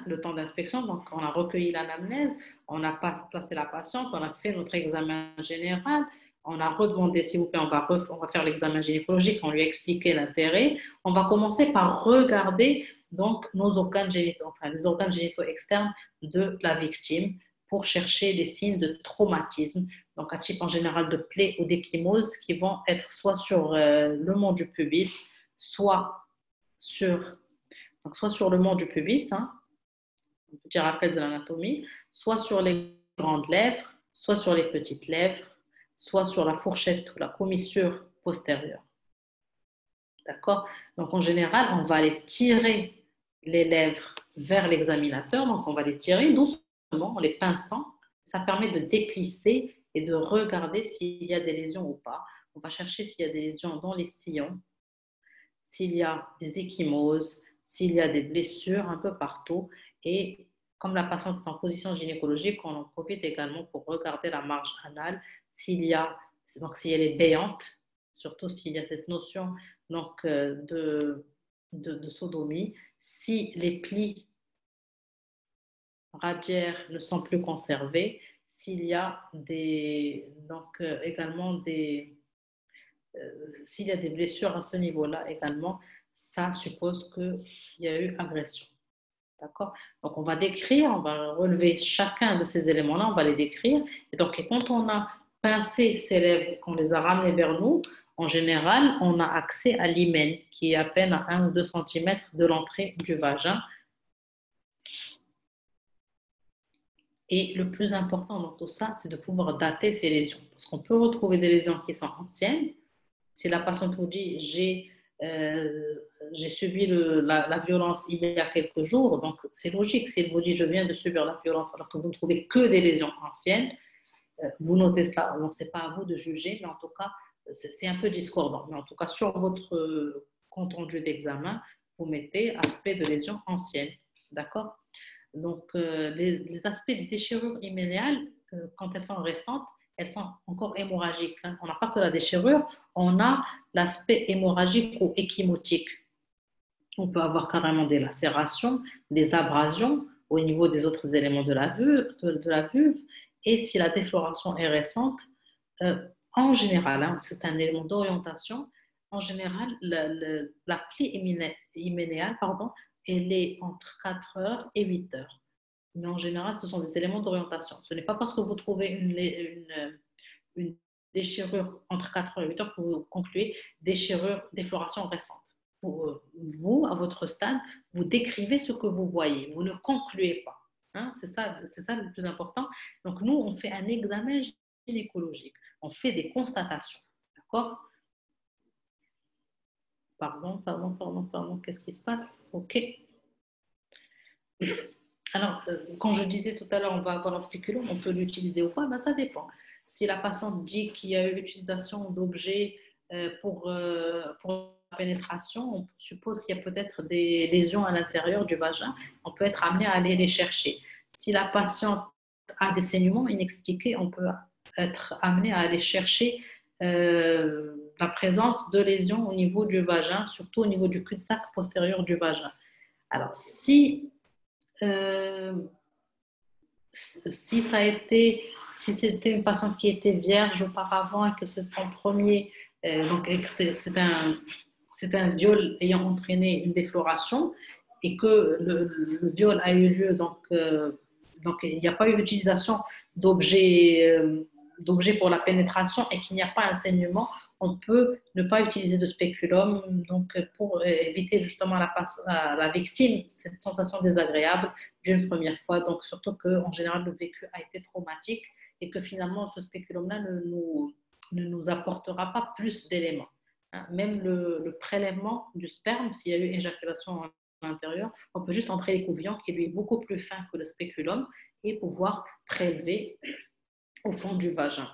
Le temps d'inspection, donc on a recueilli l'anamnèse, on a placé la patiente, on a fait notre examen général, on a redemandé, s'il vous plaît, on va faire l'examen gynécologique, on lui a expliqué l'intérêt. On va commencer par regarder donc nos organes génitaux, enfin les organes génitaux externes de la victime pour chercher les signes de traumatisme, donc à type en général de plaie ou d'échymose qui vont être soit sur le mont du pubis, soit sur le mont du pubis, petit rappel de l'anatomie, soit sur les grandes lèvres, soit sur les petites lèvres, soit sur la fourchette ou la commissure postérieure. D'accord? Donc, en général, on va aller tirer les lèvres vers l'examinateur. Donc, on va les tirer doucement, en les pinçant. Ça permet de déplisser et de regarder s'il y a des lésions ou pas. On va chercher s'il y a des lésions dans les sillons, s'il y a des échymoses, s'il y a des blessures un peu partout. Et comme la patiente est en position gynécologique, on en profite également pour regarder la marge anale, si elle est béante, surtout s'il y a cette notion donc, de sodomie. Si les plis radiaires ne sont plus conservés, s'il y a également s'il y a des blessures à ce niveau-là également, ça suppose qu'il y a eu agression. D'accord? Donc, on va décrire, on va relever chacun de ces éléments-là, on va les décrire. Et donc, quand on a pincé ces lèvres, qu'on les a ramenées vers nous, en général, on a accès à l'hymen, qui est à peine à 1 ou 2 cm de l'entrée du vagin. Et le plus important dans tout ça, c'est de pouvoir dater ces lésions. Parce qu'on peut retrouver des lésions qui sont anciennes. Si la patiente vous dit j'ai subi la violence il y a quelques jours, donc c'est logique. Si elle vous dit je viens de subir la violence alors que vous ne trouvez que des lésions anciennes, vous notez cela. Donc ce n'est pas à vous de juger, mais en tout cas, c'est un peu discordant. Mais en tout cas, sur votre compte rendu d'examen, vous mettez aspect de lésions anciennes. D'accord? Donc, les aspects de déchirure hyménéale, quand elles sont récentes, elles sont encore hémorragiques. On n'a pas que la déchirure, on a l'aspect hémorragique ou échymotique. On peut avoir carrément des lacérations, des abrasions au niveau des autres éléments de la vulve. Et si la défloration est récente, en général, c'est un élément d'orientation, en général, la plaie hyménéale, elle est entre 4 heures et 8 heures. Mais en général, ce sont des éléments d'orientation. Ce n'est pas parce que vous trouvez une déchirure entre 4 heures et 8 heures que vous concluez défloration récente. Vous, à votre stade, vous décrivez ce que vous voyez. Vous ne concluez pas. C'est ça le plus important. Donc, nous, on fait un examen gynécologique. On fait des constatations. D'accord? Pardon. Qu'est-ce qui se passe? OK. Alors, quand je disais tout à l'heure, on va avoir un spéculum, on peut l'utiliser ou pas, ça dépend. Si la patiente dit qu'il y a eu l'utilisation d'objets pour la pénétration, on suppose qu'il y a peut-être des lésions à l'intérieur du vagin, on peut être amené à aller les chercher. Si la patiente a des saignements inexpliqués, on peut être amené à aller chercher la présence de lésions au niveau du vagin, surtout au niveau du cul-de-sac postérieur du vagin. Alors, si c'était une patiente qui était vierge auparavant et que c'est son premier, c'est un viol ayant entraîné une défloration et que le viol a eu lieu, donc il n'y a pas eu d'utilisation d'objets pour la pénétration et qu'il n'y a pas un saignement, on peut ne pas utiliser de spéculum donc pour éviter justement à la victime cette sensation désagréable d'une première fois. Donc surtout qu'en général le vécu a été traumatique et que finalement ce spéculum-là ne nous apportera pas plus d'éléments. hein. Même le prélèvement du sperme, s'il y a eu éjaculation à l'intérieur, on peut juste entrer l'écouvillon qui lui est beaucoup plus fin que le spéculum et pouvoir prélever au fond du vagin.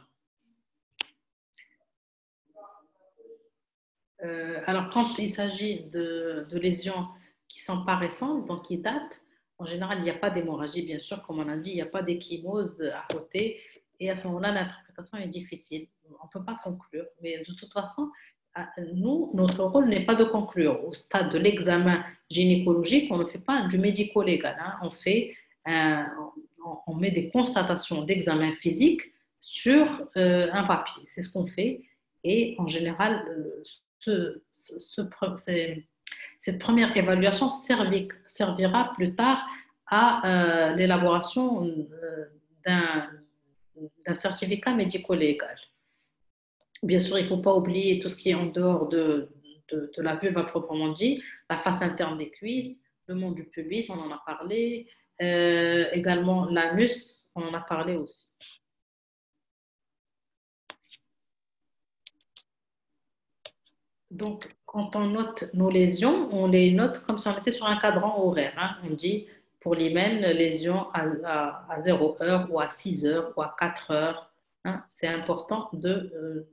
Alors, quand il s'agit de lésions qui ne sont pas récentes, donc qui datent, en général, il n'y a pas d'hémorragie, bien sûr, comme on a dit, il n'y a pas d'échymose à côté. Et à ce moment-là, l'interprétation est difficile. On ne peut pas conclure. Mais de toute façon, nous, notre rôle n'est pas de conclure. Au stade de l'examen gynécologique, on ne fait pas du médico-légal. Hein. On met des constatations d'examen physique sur un papier. C'est ce qu'on fait. Et en général, cette première évaluation servira plus tard à l'élaboration d'un certificat médico-légal. Bien sûr, il ne faut pas oublier tout ce qui est en dehors de la vulve à proprement dit, la face interne des cuisses, le mont du pubis, on en a parlé, également l'anus, on en a parlé aussi. Donc, quand on note nos lésions, on les note comme si on était sur un cadran horaire. Hein. On dit pour l'hymen, lésion à 0 heure ou à 6 heures ou à 4 heures. Hein. C'est important de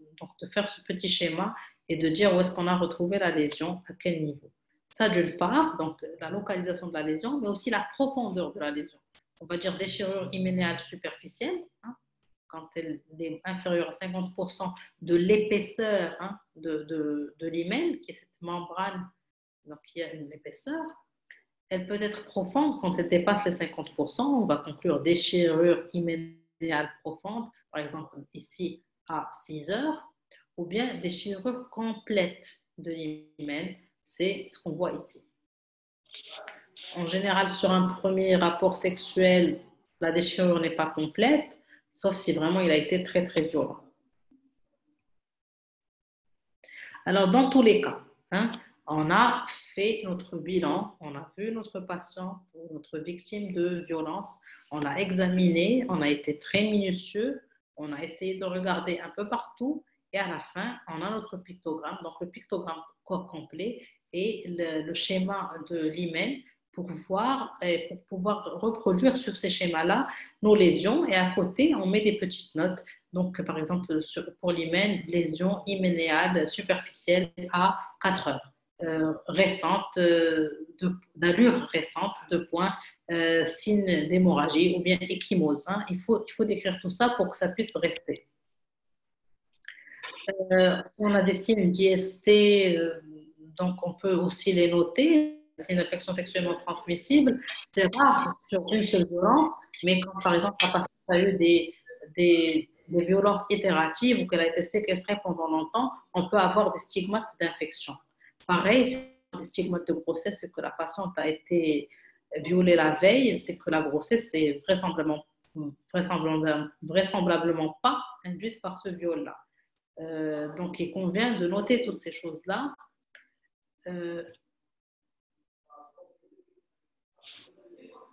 faire ce petit schéma et de dire où est-ce qu'on a retrouvé la lésion, à quel niveau. Ça, d'une part, donc la localisation de la lésion, mais aussi la profondeur de la lésion. On va dire déchirure hyménéale superficielle, hein, quand elle est inférieure à 50% de l'épaisseur hein, de l'hymen, qui est cette membrane, donc qui a une épaisseur. Elle peut être profonde quand elle dépasse les 50%. On va conclure déchirure hyménéale profonde, par exemple ici à 6 heures, ou bien déchirure complète de l'hymen, c'est ce qu'on voit ici. En général, sur un premier rapport sexuel, la déchirure n'est pas complète, sauf si vraiment il a été très très violent. Alors, dans tous les cas, hein, on a fait notre bilan, on a vu notre patiente ou notre victime de violence, on l'a examinée, on a été très minutieux, on a essayé de regarder un peu partout et à la fin, on a notre pictogramme, donc le pictogramme corps complet et le schéma de l'hymen pour pouvoir reproduire sur ces schémas-là nos lésions et à côté, on met des petites notes. Donc, par exemple, pour l'hymen, lésion hyménéale superficielle à 4 heures, récente, d'allure récente, de points, signe d'hémorragie ou bien échymose. Hein. Il faut décrire tout ça pour que ça puisse rester. Si on a des signes d'IST, donc on peut aussi les noter. C'est une infection sexuellement transmissible. C'est rare sur une seule violence, mais quand par exemple la patiente a eu des violences itératives ou qu'elle a été séquestrée pendant longtemps, on peut avoir des stigmates d'infection. Pareil, des stigmates de grossesse, c'est que la patiente a été violée la veille, c'est que la grossesse est vraisemblablement pas induite par ce viol-là. Donc, il convient de noter toutes ces choses-là.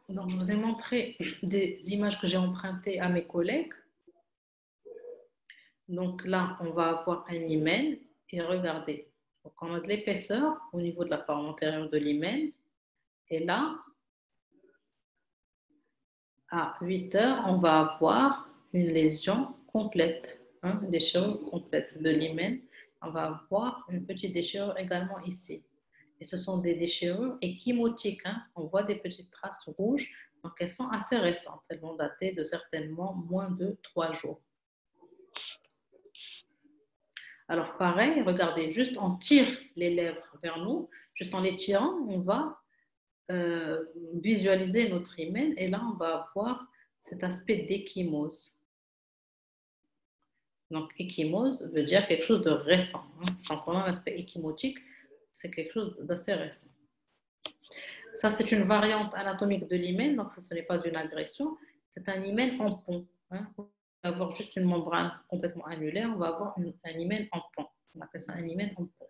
Donc, je vous ai montré des images que j'ai empruntées à mes collègues. Donc là, on va avoir un hymen et regardez. Donc, on a de l'épaisseur au niveau de la paroi antérieure de l'hymen. Et là, à 8 heures, on va avoir une lésion complète, hein, une déchirure complète de l'hymen. On va avoir une petite déchirure également ici. Et ce sont des déchirures échymotiques. Hein. On voit des petites traces rouges. Donc, elles sont assez récentes. Elles vont dater de certainement moins de 3 jours. Alors, pareil, regardez, juste on tire les lèvres vers nous. Juste en les tirant, on va visualiser notre hymen. Et là, on va avoir cet aspect d'échymose. Donc, échymose veut dire quelque chose de récent. Hein. Quand on a l'aspect échymotique, c'est quelque chose d'assez récent. Ça, c'est une variante anatomique de l'hymen, donc ce n'est pas une agression. C'est un hymen en pont. Hein. On va avoir juste une membrane complètement annulaire, on va avoir un hymen en pont. On appelle ça un hymen en pont.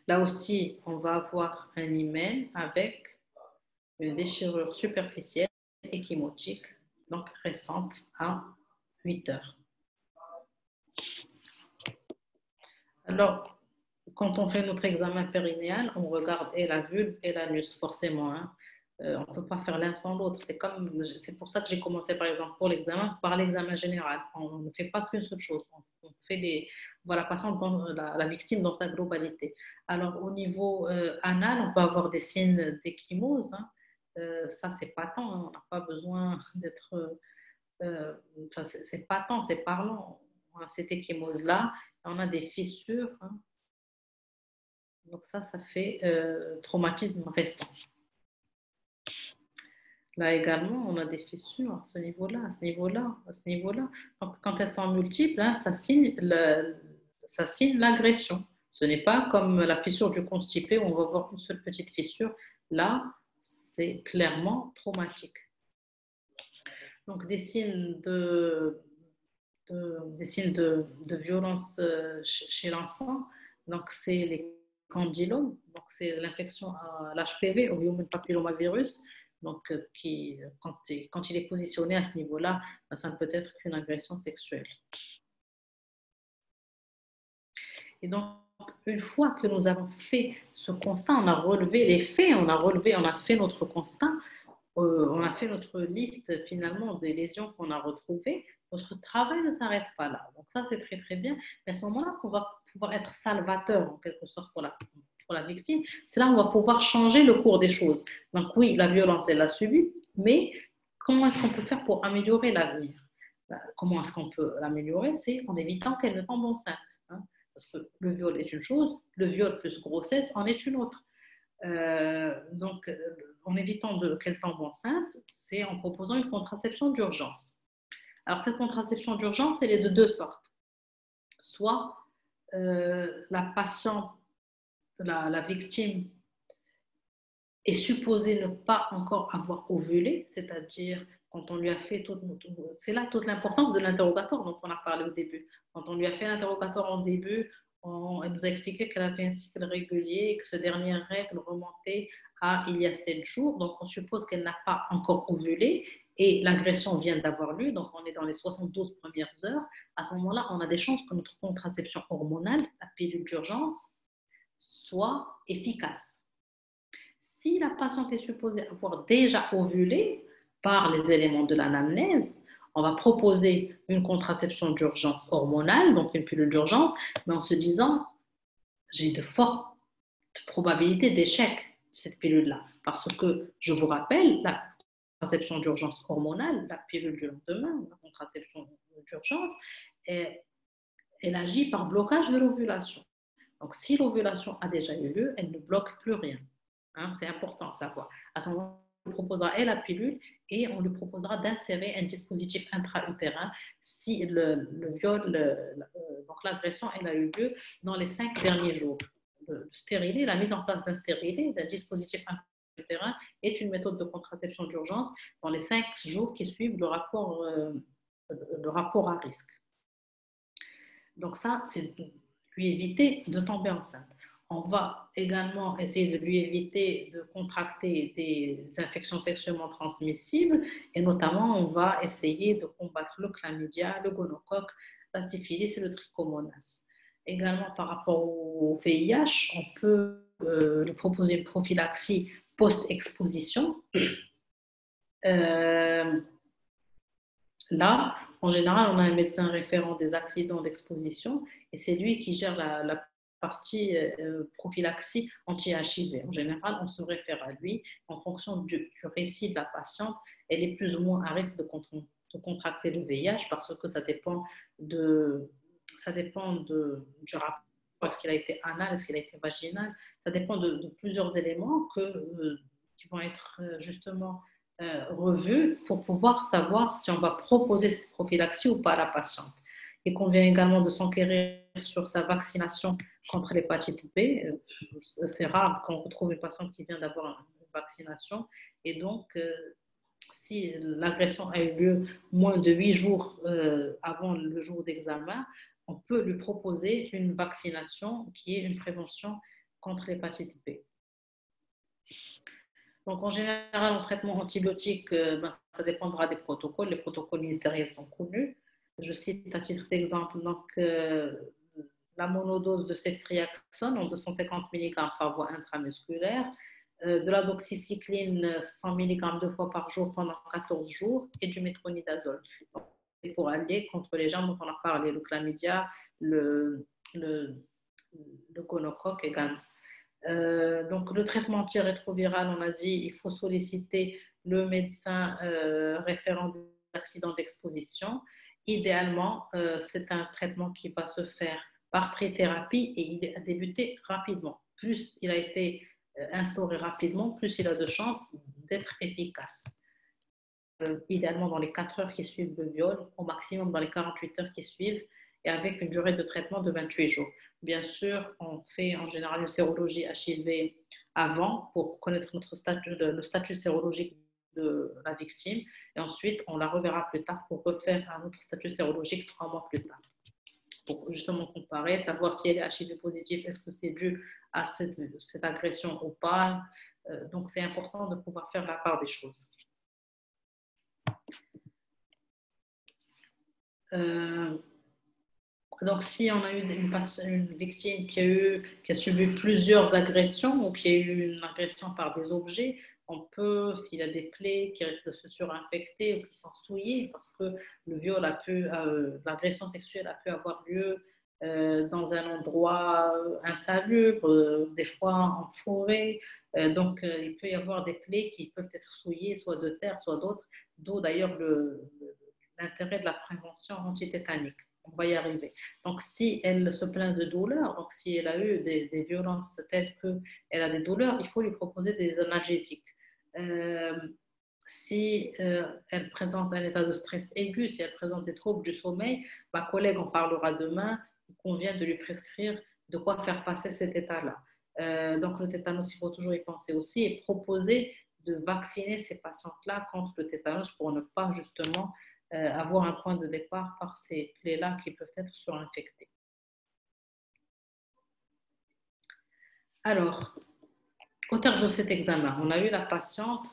Là aussi, on va avoir un hymen avec une déchirure superficielle échymotique, donc récente à 8 heures. Alors, quand on fait notre examen périnéal, on regarde et la vulve et l'anus, forcément. Hein. On ne peut pas faire l'un sans l'autre. C'est pour ça que j'ai commencé, par exemple, pour l'examen, par l'examen général. On ne fait pas qu'une seule chose. On fait voilà, passant la victime dans sa globalité. Alors, au niveau anal, on peut avoir des signes d'échymose. Hein. Ça, c'est patent. Hein. On n'a pas besoin d'être... c'est patent, c'est parlant. On a cette échymose-là. On a des fissures. Hein. Donc ça fait traumatisme récent. Là également, on a des fissures à ce niveau-là, à ce niveau-là, à ce niveau-là. Donc, quand elles sont multiples, hein, ça signe l'agression. Ce n'est pas comme la fissure du constipé où on va voir une seule petite fissure. Là, c'est clairement traumatique. Donc, des signes de violence chez l'enfant, donc c'est les candilomes, donc c'est l'infection à l'HPV, au human papillomavirus, donc quand il est positionné à ce niveau-là, ça ne peut être qu'une agression sexuelle. Et donc, une fois que nous avons fait ce constat, on a relevé les faits, on a fait notre constat, on a fait notre liste finalement des lésions qu'on a retrouvées. Notre travail ne s'arrête pas là. Donc ça, c'est très très bien. Mais à ce moment-là qu'on va pouvoir être salvateur en quelque sorte pour la victime, c'est là où on va pouvoir changer le cours des choses. Donc oui, la violence, elle l'a subie, mais comment est-ce qu'on peut faire pour améliorer l'avenir? Comment est-ce qu'on peut l'améliorer? C'est en évitant qu'elle ne tombe enceinte. Hein, parce que le viol est une chose, le viol plus grossesse en est une autre. Donc, en évitant qu'elle tombe enceinte, c'est en proposant une contraception d'urgence. Alors, cette contraception d'urgence, elle est de deux sortes. Soit la patiente, la victime, est supposée ne pas encore avoir ovulé, c'est-à-dire quand on lui a fait c'est là toute l'importance de l'interrogatoire dont on a parlé au début. Quand on lui a fait l'interrogatoire en début, elle nous a expliqué qu'elle avait un cycle régulier et que ce dernier règle remontait à il y a 7 jours. Donc, on suppose qu'elle n'a pas encore ovulé et l'agression vient d'avoir lieu. Donc, on est dans les 72 premières heures. À ce moment-là, on a des chances que notre contraception hormonale, la pilule d'urgence, soit efficace. Si la patiente est supposée avoir déjà ovulé par les éléments de l'anamnèse, on va proposer une contraception d'urgence hormonale, donc une pilule d'urgence, mais en se disant, j'ai de fortes probabilités d'échec de cette pilule-là. Parce que, je vous rappelle, la contraception d'urgence hormonale, la pilule du lendemain, la contraception d'urgence, elle agit par blocage de l'ovulation. Donc, si l'ovulation a déjà eu lieu, elle ne bloque plus rien. Hein, c'est important à savoir. À ce moment-là, on lui proposera la pilule et on lui proposera d'insérer un dispositif intra-utérin si le viol, donc l'agression, elle a eu lieu dans les 5 derniers jours. Le stérilet, la mise en place d'un stérilet, d'un dispositif intra-utérin est une méthode de contraception d'urgence dans les 5 jours qui suivent le rapport à risque. Donc ça, c'est lui éviter de tomber enceinte. On va également essayer de lui éviter de contracter des infections sexuellement transmissibles et notamment, on va essayer de combattre le chlamydia, le gonocoque, la syphilis et le trichomonas. Également, par rapport au VIH, on peut lui proposer une prophylaxie post-exposition. Là, en général, on a un médecin référent des accidents d'exposition et c'est lui qui gère la partie prophylaxie anti-HIV. En général, on se réfère à lui en fonction du récit de la patiente. Elle est plus ou moins à risque de contracter le VIH parce que ça dépend du rapport. Est-ce qu'il a été anal, est-ce qu'il a été vaginal? Ça dépend de plusieurs éléments qui vont être justement revue pour pouvoir savoir si on va proposer cette prophylaxie ou pas à la patiente. Il convient également de s'enquérir sur sa vaccination contre l'hépatite B. C'est rare qu'on retrouve une patiente qui vient d'avoir une vaccination. Et donc, si l'agression a eu lieu moins de 8 jours avant le jour d'examen, on peut lui proposer une vaccination qui est une prévention contre l'hépatite B. Donc, en général, en traitement antibiotique, ça dépendra des protocoles. Les protocoles ministériels sont connus. Je cite à titre d'exemple la monodose de ceftriaxone en 250 mg par voie intramusculaire, de la doxycycline 100 mg 2 fois par jour pendant 14 jours et du métronidazole. C'est pour aller contre les germes dont on a parlé, le chlamydia, le gonocoque également. Donc, le traitement antirétroviral, on a dit, il faut solliciter le médecin référent d'accident d'exposition. Idéalement, c'est un traitement qui va se faire par trithérapie et il est à débuter rapidement. Plus il a été instauré rapidement, plus il a de chances d'être efficace. Idéalement dans les 4 heures qui suivent le viol, au maximum dans les 48 heures qui suivent, et avec une durée de traitement de 28 jours. Bien sûr, on fait en général une sérologie HIV avant pour connaître le statut sérologique de la victime, et ensuite on la reverra plus tard pour refaire un autre statut sérologique 3 mois plus tard, pour justement comparer, savoir si elle est HIV positive, est-ce que c'est dû à cette agression ou pas. Donc c'est important de pouvoir faire la part des choses. Donc, si on a eu une victime qui a subi plusieurs agressions ou qui a eu une agression par des objets, on peut, s'il a des plaies qui risquent de se surinfecter ou qui sont souillées, parce que le viol l'agression sexuelle a pu avoir lieu dans un endroit insalubre, des fois en forêt. Donc, il peut y avoir des plaies qui peuvent être souillées, soit de terre, soit d'autres, d'où d'ailleurs l'intérêt de la prévention antitétanique. On va y arriver. Donc, si elle se plaint de douleurs, donc si elle a eu des violences telles qu'elle a des douleurs, il faut lui proposer des analgésiques. Si elle présente un état de stress aigu, si elle présente des troubles du sommeil, ma collègue en parlera demain, il convient de lui prescrire de quoi faire passer cet état-là. Donc, le tétanos, il faut toujours y penser aussi et proposer de vacciner ces patientes-là contre le tétanos pour ne pas justement avoir un point de départ par ces plaies-là qui peuvent être surinfectées. Alors, au terme de cet examen, on a eu la patiente,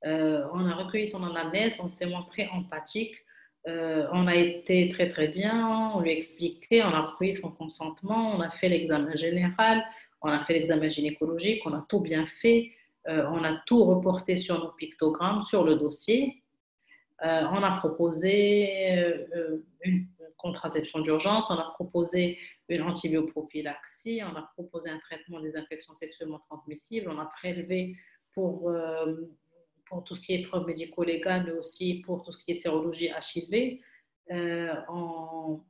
on a recueilli son anamnèse, on s'est montré empathique, on a été très très bien, on lui a expliqué, on a recueilli son consentement, on a fait l'examen général, on a fait l'examen gynécologique, on a tout bien fait, on a tout reporté sur nos pictogrammes, sur le dossier. On a proposé une contraception d'urgence, on a proposé une antibioprophylaxie, on a proposé un traitement des infections sexuellement transmissibles, on a prélevé pour tout ce qui est preuve médico-légale, mais aussi pour tout ce qui est sérologie HIV. On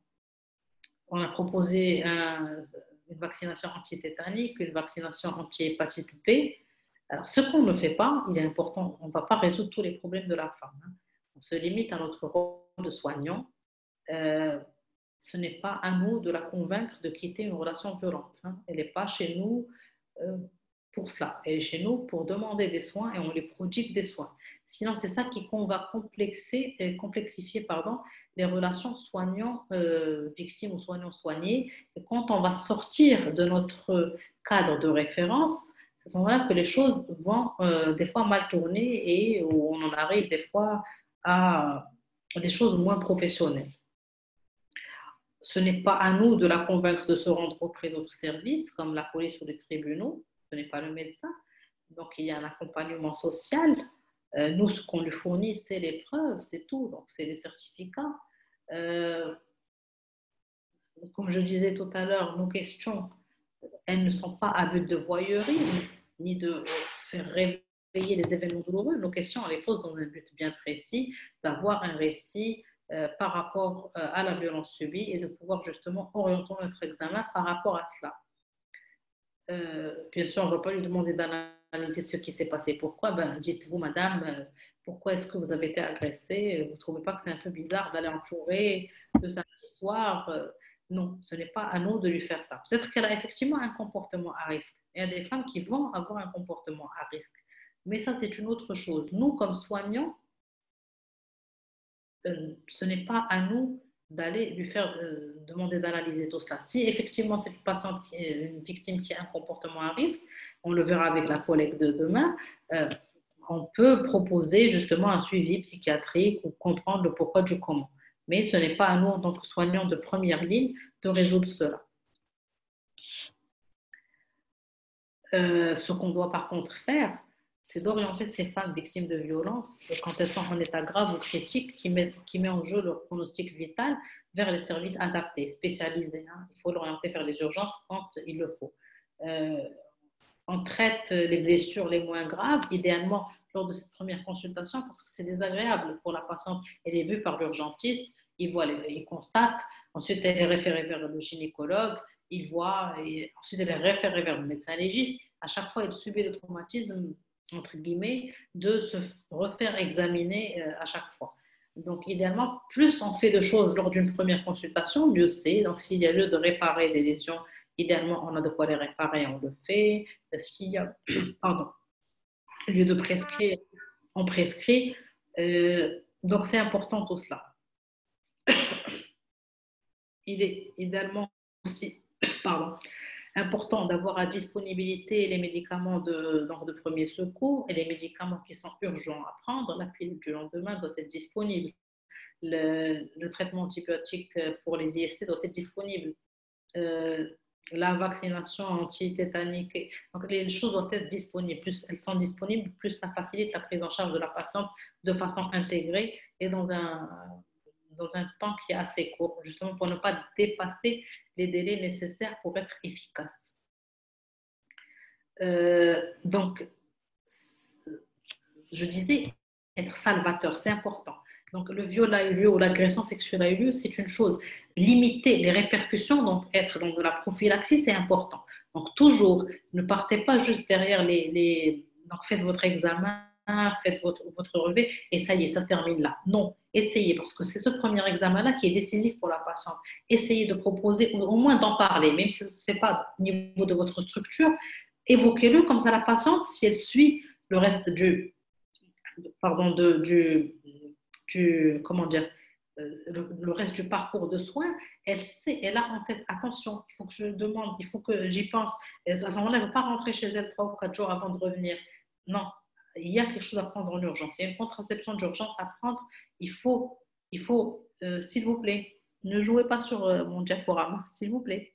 a proposé une vaccination antitétanique, une vaccination anti-hépatite B. Alors, ce qu'on ne fait pas, il est important, on ne va pas résoudre tous les problèmes de la femme. On se limite à notre rôle de soignant. Ce n'est pas à nous de la convaincre de quitter une relation violente. Elle n'est pas chez nous pour cela. Elle est chez nous pour demander des soins et on lui prodigue des soins. Sinon, c'est ça qui va complexifier les relations soignant-victime ou soignant-soigné. Et quand on va sortir de notre cadre de référence, c'est à ce moment-là que les choses vont des fois mal tourner et où on en arrive des fois à des choses moins professionnelles. Ce n'est pas à nous de la convaincre de se rendre auprès d'autres services, comme la police ou les tribunaux. Ce n'est pas le médecin. Donc, il y a un accompagnement social. Nous, ce qu'on lui fournit, c'est les preuves, c'est tout. Donc, c'est les certificats. Comme je disais tout à l'heure, nos questions, elles ne sont pas à but de voyeurisme, ni de faire réveiller les événements douloureux. Nos questions, on les pose dans un but bien précis, d'avoir un récit par rapport à la violence subie et de pouvoir justement orienter notre examen par rapport à cela. Bien sûr, on ne va pas lui demander d'analyser ce qui s'est passé. Pourquoi? Dites-vous, madame, pourquoi est-ce que vous avez été agressée? Vous ne trouvez pas que c'est un peu bizarre d'aller en forêt le samedi soir? Non, ce n'est pas à nous de lui faire ça. Peut-être qu'elle a effectivement un comportement à risque. Il y a des femmes qui vont avoir un comportement à risque. Mais ça, c'est une autre chose. Nous, comme soignants, ce n'est pas à nous d'aller lui faire demander d'analyser tout cela. Si effectivement c'est une victime qui a un comportement à risque, on le verra avec la collègue de demain, on peut proposer justement un suivi psychiatrique ou comprendre le pourquoi du comment. Mais ce n'est pas à nous, en tant que soignants de première ligne, de résoudre cela. Ce qu'on doit par contre faire, c'est d'orienter ces femmes victimes de violences quand elles sont en état grave ou critique qui met en jeu leur pronostic vital vers les services adaptés, spécialisés. Il faut l'orienter vers les urgences quand il le faut. On traite les blessures les moins graves, idéalement lors de cette première consultation, parce que c'est désagréable pour la patiente. Elle est vue par l'urgentiste, il constate, ensuite elle est référée vers le gynécologue, il voit, et ensuite elle est référée vers le médecin légiste. À chaque fois, elle subit le traumatisme, entre guillemets, de se refaire examiner à chaque fois. Donc, idéalement, plus on fait de choses lors d'une première consultation, mieux c'est. Donc, s'il y a lieu de réparer des lésions, idéalement, on a de quoi les réparer, on le fait. S'il y a lieu de prescrire, on prescrit. Donc, c'est important tout cela. Il est idéalement aussi important d'avoir à disponibilité les médicaments de premier secours et les médicaments qui sont urgents à prendre. La pilule du lendemain doit être disponible. Le traitement antibiotique pour les IST doit être disponible. La vaccination anti-tétanique. Donc, les choses doivent être disponibles. Plus elles sont disponibles, plus ça facilite la prise en charge de la patiente de façon intégrée et dans un temps qui est assez court, justement pour ne pas dépasser les délais nécessaires pour être efficace. Donc, je disais, être salvateur, c'est important. Donc, le viol a eu lieu ou l'agression sexuelle a eu lieu, c'est une chose. Limiter les répercussions, donc être dans de la prophylaxie, c'est important. Donc, toujours, ne partez pas juste derrière donc, faites votre examen, faites votre relevé et ça y est, ça se termine là. Non, essayez, parce que c'est ce premier examen-là qui est décisif pour la patiente. Essayez de proposer, ou au moins d'en parler, même si ça ne se fait pas au niveau de votre structure, évoquez-le comme ça la patiente, si elle suit le reste le reste du parcours de soins, elle a en tête, attention, il faut que je demande, il faut que j'y pense. Et à ce moment-là, elle ne va pas rentrer chez elle 3 ou 4 jours avant de revenir. Non, il y a quelque chose à prendre en urgence. Il y a une contraception d'urgence à prendre. Il faut s'il vous plaît, ne jouez pas sur mon diaporama, s'il vous plaît.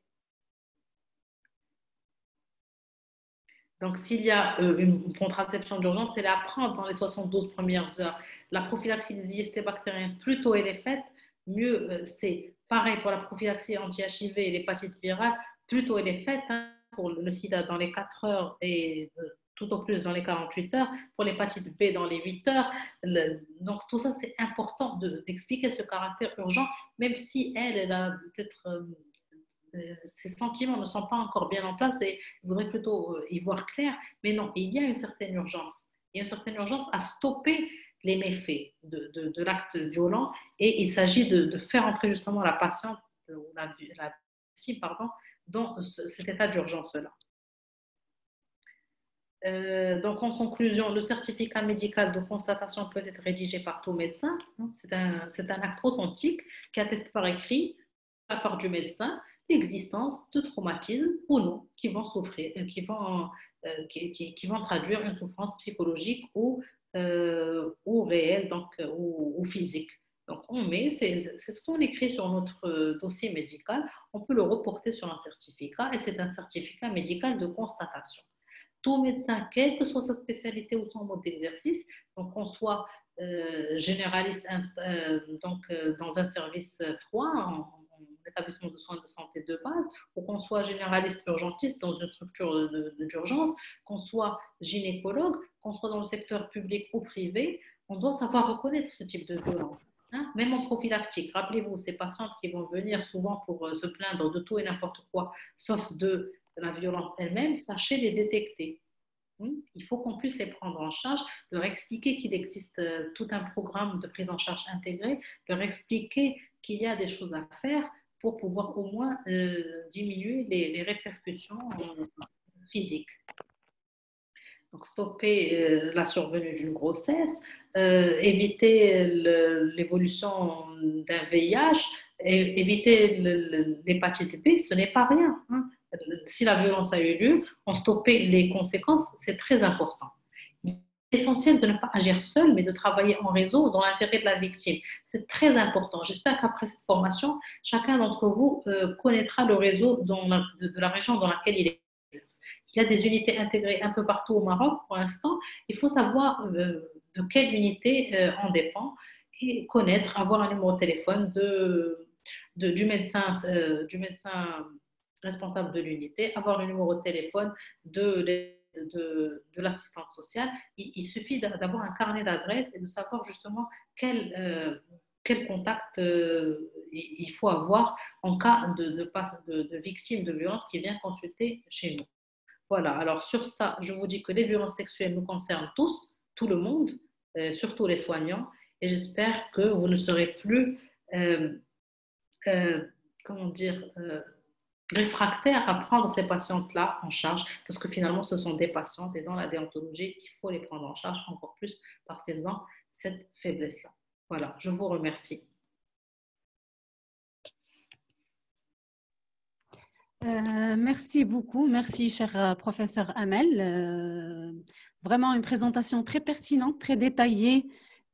Donc, s'il y a une contraception d'urgence, elle est à prendre dans les 72 premières heures. La prophylaxie des IST bactériens, plus tôt elle est faite, mieux c'est. Pareil pour la prophylaxie anti-HIV et l'hépatite virale, plus tôt elle est faite. Pour le sida dans les 4 heures et tout au plus dans les 48 heures. Pour l'hépatite B dans les 8 heures. Donc, tout ça, c'est important d'expliquer ce caractère urgent, même si elle a peut-être... ses sentiments ne sont pas encore bien en place et il faudrait plutôt y voir clair. Mais non, il y a une certaine urgence. Il y a une certaine urgence à stopper les méfaits de l'acte violent et il s'agit de faire entrer justement la patiente ou la victime, dans cet état d'urgence-là. Donc, en conclusion, le certificat médical de constatation peut être rédigé par tout médecin. C'est un acte authentique qui atteste par écrit, à la part du médecin, l'existence de traumatismes ou non qui vont traduire une souffrance psychologique ou réelle, ou physique. Donc, c'est ce qu'on écrit sur notre dossier médical, on peut le reporter sur un certificat et c'est un certificat médical de constatation. Tout médecin, quelle que soit sa spécialité ou son mode d'exercice, donc qu'on soit généraliste dans un service froid, en établissement de soins de santé de base, ou qu'on soit généraliste urgentiste dans une structure d'urgence, qu'on soit gynécologue, qu'on soit dans le secteur public ou privé, on doit savoir reconnaître ce type de violence. Même en prophylactique, rappelez-vous, ces patientes qui vont venir souvent pour se plaindre de tout et n'importe quoi, sauf de la violence elle-même, sachez les détecter. Il faut qu'on puisse les prendre en charge, leur expliquer qu'il existe tout un programme de prise en charge intégrée, leur expliquer qu'il y a des choses à faire pour pouvoir au moins diminuer les répercussions physiques. Donc, stopper la survenue d'une grossesse, éviter l'évolution d'un VIH, éviter l'hépatite B, ce n'est pas rien. Si la violence a eu lieu, en stopper les conséquences, c'est très important. Il essentiel de ne pas agir seul, mais de travailler en réseau dans l'intérêt de la victime. C'est très important. J'espère qu'après cette formation, chacun d'entre vous connaîtra le réseau de la région dans laquelle il est. Il y a des unités intégrées un peu partout au Maroc pour l'instant. Il faut savoir de quelle unité on dépend et connaître, avoir un numéro de téléphone du médecin responsable de l'unité, avoir le numéro de téléphone de l'assistante sociale. Il suffit d'avoir un carnet d'adresses et de savoir justement quel contact il faut avoir en cas de victime de violence qui vient consulter chez nous. Voilà, alors sur ça, je vous dis que les violences sexuelles nous concernent tous, tout le monde, surtout les soignants, et j'espère que vous ne serez plus, comment dire, réfractaires à prendre ces patientes-là en charge, parce que finalement, ce sont des patientes, et dans la déontologie, il faut les prendre en charge encore plus, parce qu'elles ont cette faiblesse-là. Voilà, je vous remercie. Merci beaucoup. Merci, cher professeur Amel. Vraiment une présentation très pertinente, très détaillée,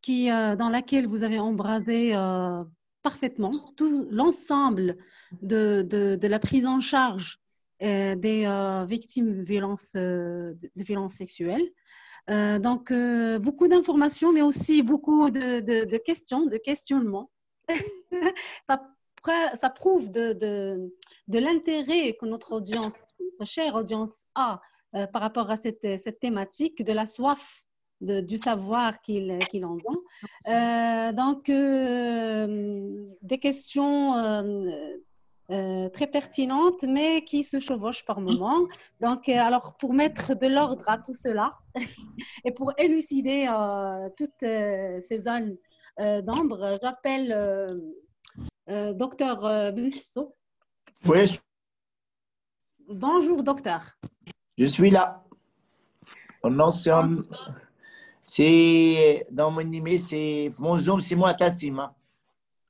dans laquelle vous avez embrasé parfaitement tout l'ensemble de la prise en charge des victimes de violences sexuelles. Donc, beaucoup d'informations, mais aussi beaucoup de questions, de questionnements. Ça prouve de l'intérêt que notre audience, notre chère audience a par rapport à cette thématique, de la soif du savoir qu'ils en ont. Donc, des questions très pertinentes, mais qui se chevauchent par moments. Donc, alors, pour mettre de l'ordre à tout cela et pour élucider toutes ces zones d'ombre, j'appelle docteur Benhissou. Oui, Bonjour, docteur. je suis là. C'est dans mon email, c'est mon Zoom, c'est moi Tassim, hein,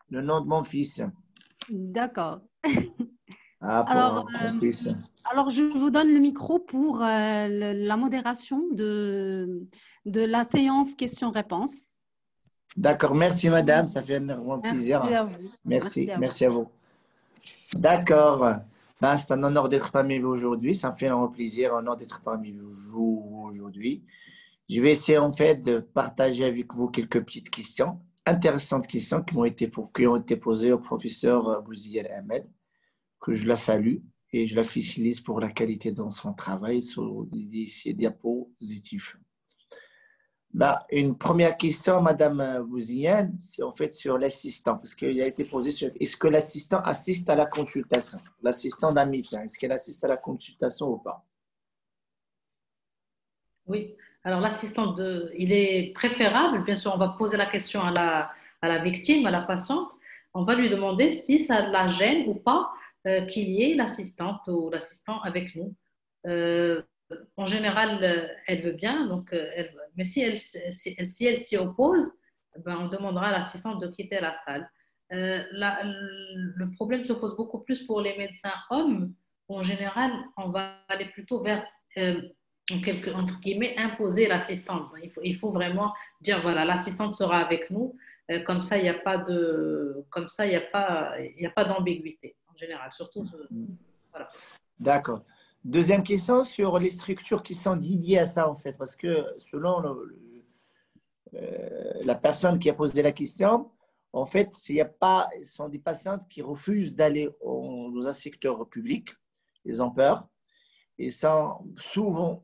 le nom de mon fils. D'accord. Ah, alors, je vous donne le micro pour la modération de la séance questions-réponses. D'accord, merci madame, ça fait un plaisir. Merci à vous. Merci à vous. D'accord, ben, c'est un honneur d'être parmi vous aujourd'hui, ça me fait un plaisir, un honneur d'être parmi vous aujourd'hui. Je vais essayer en fait de partager avec vous quelques petites questions, intéressantes questions qui ont été posées au professeur Bouziane Ahmed, que je la salue et je la félicite pour la qualité de son travail sur ces diapositives. Bah, une première question, Madame Bouziane, c'est en fait sur l'assistant, parce qu'il a été posé sur est-ce que l'assistant assiste à la consultation, l'assistant d'un médecin, est-ce qu'elle assiste à la consultation ou pas? Oui, alors l'assistant, il est préférable, bien sûr, on va poser la question à la victime, à la patiente, on va lui demander si ça la gêne ou pas qu'il y ait l'assistante ou l'assistant avec nous. En général, elle veut bien, donc mais si elle s'y oppose, ben, on demandera à l'assistante de quitter la salle. Le problème se pose beaucoup plus pour les médecins hommes. En général, on va aller plutôt vers, entre guillemets, imposer l'assistante. Il faut vraiment dire, voilà, l'assistante sera avec nous. Comme ça, il n'y a pas d'ambiguïté en général, surtout. Voilà. D'accord. Deuxième question sur les structures qui sont dédiées à ça, en fait, parce que selon la personne qui a posé la question, en fait, ce sont des patientes qui refusent d'aller dans un secteur public, ils ont peur, et sont souvent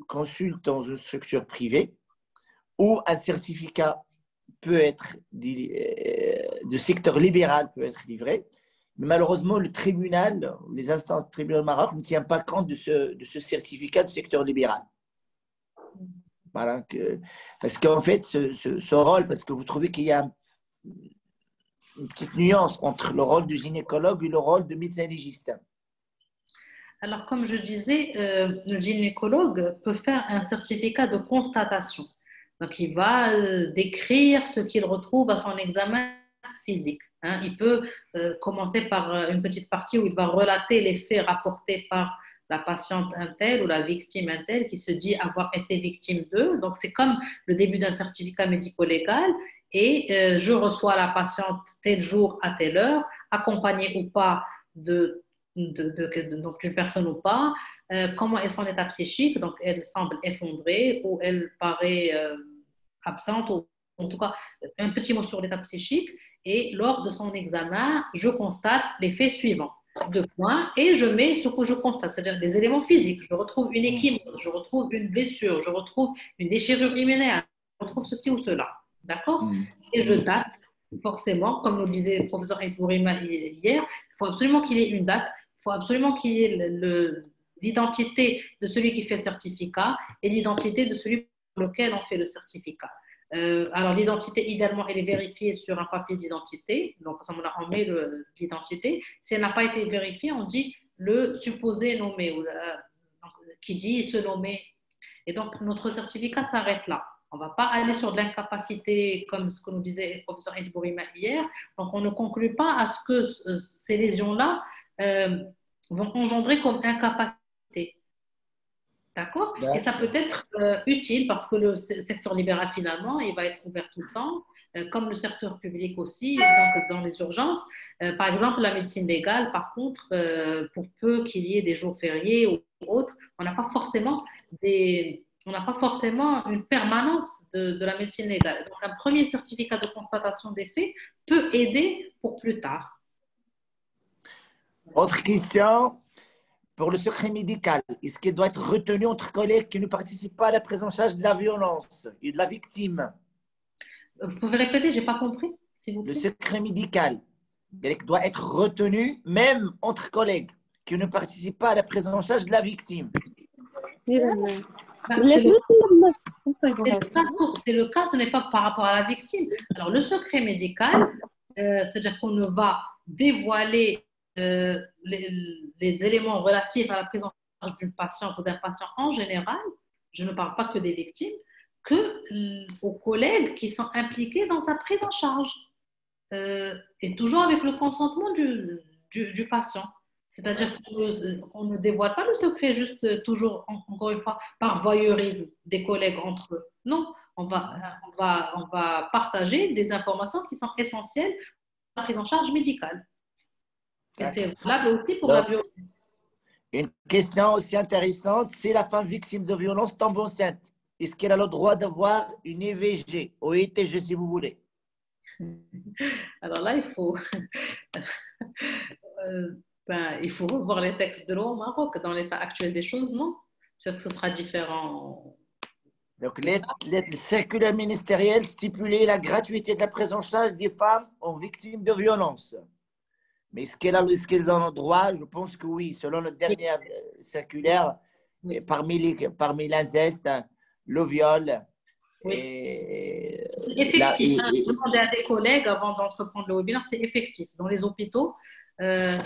consultent dans une structure privée où un certificat peut être de secteur libéral peut être livré. Mais malheureusement, le tribunal, les instances du tribunal Maroc ne tiennent pas compte de ce certificat de secteur libéral. Voilà, parce qu'en fait, ce rôle, parce que vous trouvez qu'il y a une petite nuance entre le rôle du gynécologue et le rôle du médecin légiste. Alors, comme je disais, le gynécologue peut faire un certificat de constatation. Donc, il va décrire ce qu'il retrouve à son examen physique. Hein. Il peut commencer par une petite partie où il va relater les faits rapportés par la patiente un tel ou la victime un tel qui se dit avoir été victime d'eux. Donc, c'est comme le début d'un certificat médico-légal et je reçois la patiente tel jour à telle heure, accompagnée ou pas donc d'une personne ou pas, comment est son état psychique, donc elle semble effondrée ou elle paraît absente, ou en tout cas un petit mot sur l'état psychique, et lors de son examen, je constate les faits suivants. 2 points, et je mets ce que je constate, c'est-à-dire des éléments physiques. Je retrouve une échymose, je retrouve une blessure, je retrouve une déchirure immédiate, je retrouve ceci ou cela. D'accord? Et je date, forcément, comme nous le disait le professeur Aït-Bourima hier, il faut absolument qu'il y ait une date, il faut absolument qu'il y ait l'identité de celui qui fait le certificat et l'identité de celui pour lequel on fait le certificat. Alors, l'identité, idéalement, elle est vérifiée sur un papier d'identité. Donc, à ce moment-là, on met l'identité. Si elle n'a pas été vérifiée, on dit le supposé nommé, ou qui dit se nommer. Et donc, notre certificat s'arrête là. On ne va pas aller sur de l'incapacité, comme ce que nous disait le professeur Aït-Bourima hier. Donc, on ne conclut pas à ce que ces lésions-là vont engendrer comme incapacité. D'accord? Et ça peut être utile parce que le secteur libéral, finalement, il va être ouvert tout le temps, comme le secteur public aussi, donc dans les urgences. Par exemple, la médecine légale, par contre, pour peu qu'il y ait des jours fériés ou autres, on n'a pas forcément une permanence de la médecine légale. Donc, un premier certificat de constatation des faits peut aider pour plus tard. Autre question. Pour le secret médical, est-ce qu'il doit être retenu entre collègues qui ne participent pas à la prise en charge de la violence et de la victime? Vous pouvez répéter, je n'ai pas compris, s'il vous plaît. Le secret médical, il doit être retenu même entre collègues qui ne participent pas à la prise en charge de la victime. C'est le cas, ce n'est pas par rapport à la victime. Alors, le secret médical, c'est-à-dire qu'on ne va dévoiler les éléments relatifs à la prise en charge d'une patiente ou d'un patient en général, je ne parle pas que des victimes, aux collègues qui sont impliqués dans sa prise en charge. Et toujours avec le consentement du patient. C'est-à-dire qu'on ne dévoile pas le secret juste toujours, encore une fois, par voyeurisme des collègues entre eux. Non, on va partager des informations qui sont essentielles pour la prise en charge médicale. Et c'est valable aussi pour la violence. Une question aussi intéressante, si la femme victime de violence tombe enceinte, est-ce qu'elle a le droit d'avoir une IVG ou ITG si vous voulez? Alors là, il faut revoir les textes de loi au Maroc. Dans l'état actuel des choses, non. Peut-être que ce sera différent. Donc, les circulaires ministériels stipulaient la gratuité de la prise en charge des femmes en victimes de violence. Mais est-ce qu'elles ont le droit? Je pense que oui. Selon le dernier circulaire, oui. Parmi l'inceste, le viol. Oui. C'est effectif. Demander à des collègues avant d'entreprendre le webinaire, c'est effectif. Dans les hôpitaux, elles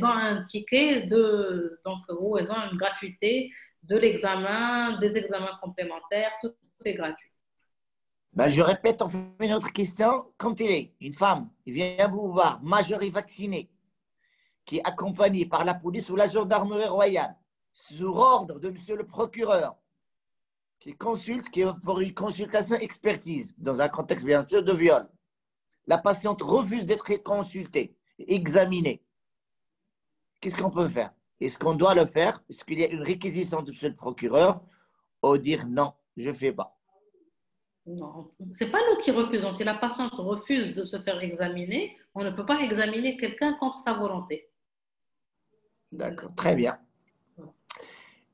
ont un ticket où elles ont une gratuité de l'examen, des examens complémentaires, tout est gratuit. Ben, je répète, on fait une autre question. Quand une femme vient vous voir, majeure et vaccinée, qui est accompagnée par la police ou la gendarmerie royale, sur ordre de monsieur le procureur, qui est pour une consultation expertise, dans un contexte bien sûr de viol, la patiente refuse d'être consultée, examinée. Qu'est-ce qu'on peut faire? Est-ce qu'on doit le faire? Est-ce qu'il y a une réquisition de monsieur le procureur ou dire non, je ne fais pas? Non, ce n'est pas nous qui refusons. Si la patiente refuse de se faire examiner, on ne peut pas examiner quelqu'un contre sa volonté. D'accord, très bien.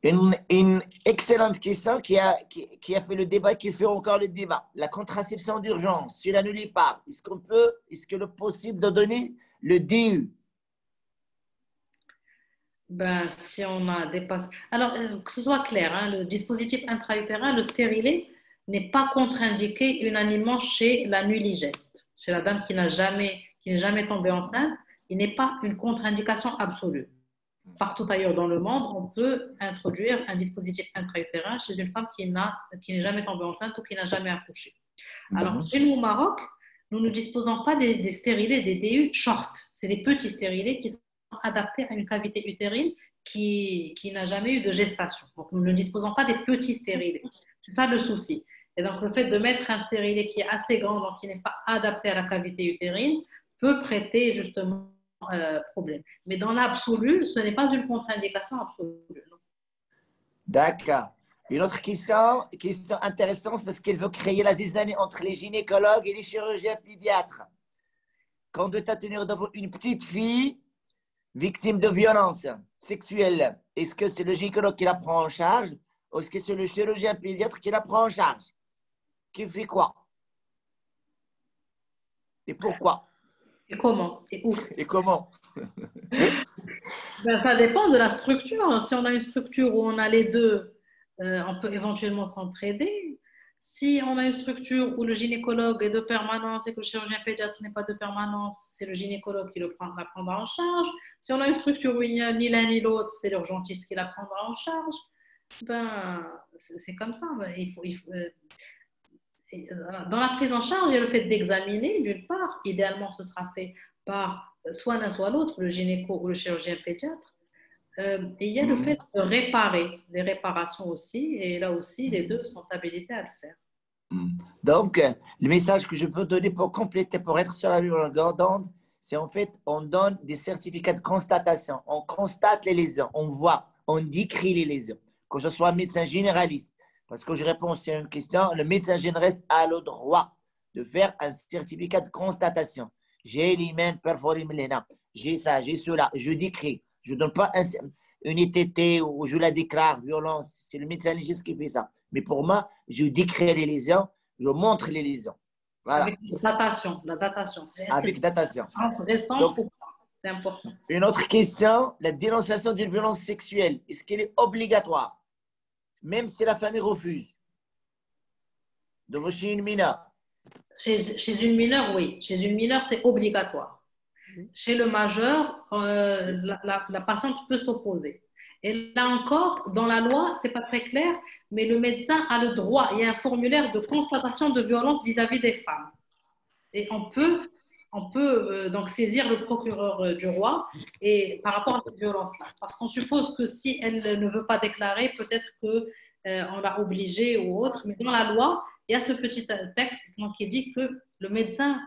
Une excellente question qui a fait le débat, qui fait encore le débat. La contraception d'urgence, si la nullipare, est-ce qu'il est possible de donner le DU? Ben, si on a dépassé… Alors, que ce soit clair, hein, le dispositif intra-utérin, le stérilet, n'est pas contre-indiqué unanimement chez la nulligeste. Chez la dame qui n'est jamais tombée enceinte, il n'est pas une contre-indication absolue. Partout ailleurs dans le monde, on peut introduire un dispositif intra-utérin chez une femme qui n'est jamais tombée enceinte ou qui n'a jamais accouché. Alors, chez nous au Maroc, nous ne disposons pas des stérilets, des DU short. C'est des petits stérilets qui sont adaptés à une cavité utérine qui n'a jamais eu de gestation. Donc, nous ne disposons pas des petits stérilés. C'est ça le souci. Et donc, le fait de mettre un stérilet qui est assez grand, donc qui n'est pas adapté à la cavité utérine, peut prêter justement problème. Mais dans l'absolu, ce n'est pas une contre-indication absolue. D'accord. Une autre question intéressante parce qu'elle veut créer la zizanie entre les gynécologues et les chirurgiens pédiatres. Quand doit tenir devant une petite fille victime de violence sexuelle, est-ce que c'est le gynécologue qui la prend en charge ou est-ce que c'est le chirurgien pédiatre qui la prend en charge? Qui fait quoi? Et pourquoi? Et comment? Et où? Et comment? Ben, ça dépend de la structure. Si on a une structure où on a les deux, on peut éventuellement s'entraider. Si on a une structure où le gynécologue est de permanence et que le chirurgien pédiatre n'est pas de permanence, c'est le gynécologue qui la prendra en charge. Si on a une structure où il n'y a ni l'un ni l'autre, c'est l'urgentiste qui la prendra en charge. Ben, c'est comme ça. Dans la prise en charge, il y a le fait d'examiner, d'une part. Idéalement, ce sera fait par soit l'un soit l'autre, le gynéco ou le chirurgien pédiatre. Et il y a le fait de réparer, des réparations aussi, et là aussi, les deux sont habilités à le faire. Donc, le message que je peux donner pour compléter, pour être sur la même longueur d'onde, c'est en fait, on donne des certificats de constatation, on constate les lésions, on voit, on décrit les lésions, que ce soit un médecin généraliste, parce que je réponds aussi à une question, le médecin généraliste a le droit de faire un certificat de constatation. J'ai l'hymen perforé, j'ai ça, j'ai cela, je décris. Je ne donne pas une ITT ou je la déclare, violence. C'est le médecin légiste qui fait ça. Mais pour moi, je décris les lésions, je montre les lésions. Voilà. Avec la datation. Avec datation. Récente, c'est important. Une autre question, la dénonciation d'une violence sexuelle, est-ce qu'elle est obligatoire? Même si la famille refuse. De chez une mineure. Chez une mineure, oui. Chez une mineure, c'est obligatoire. Chez le majeur, la patiente peut s'opposer. Et là encore, dans la loi, ce n'est pas très clair, mais le médecin a le droit. Il y a un formulaire de constatation de violence vis-à-vis des femmes. Et on peut donc saisir le procureur du roi et par rapport à cette violence-là. Parce qu'on suppose que si elle ne veut pas déclarer, peut-être qu'on l'a obligée ou autre. Mais dans la loi, il y a ce petit texte qui dit que le médecin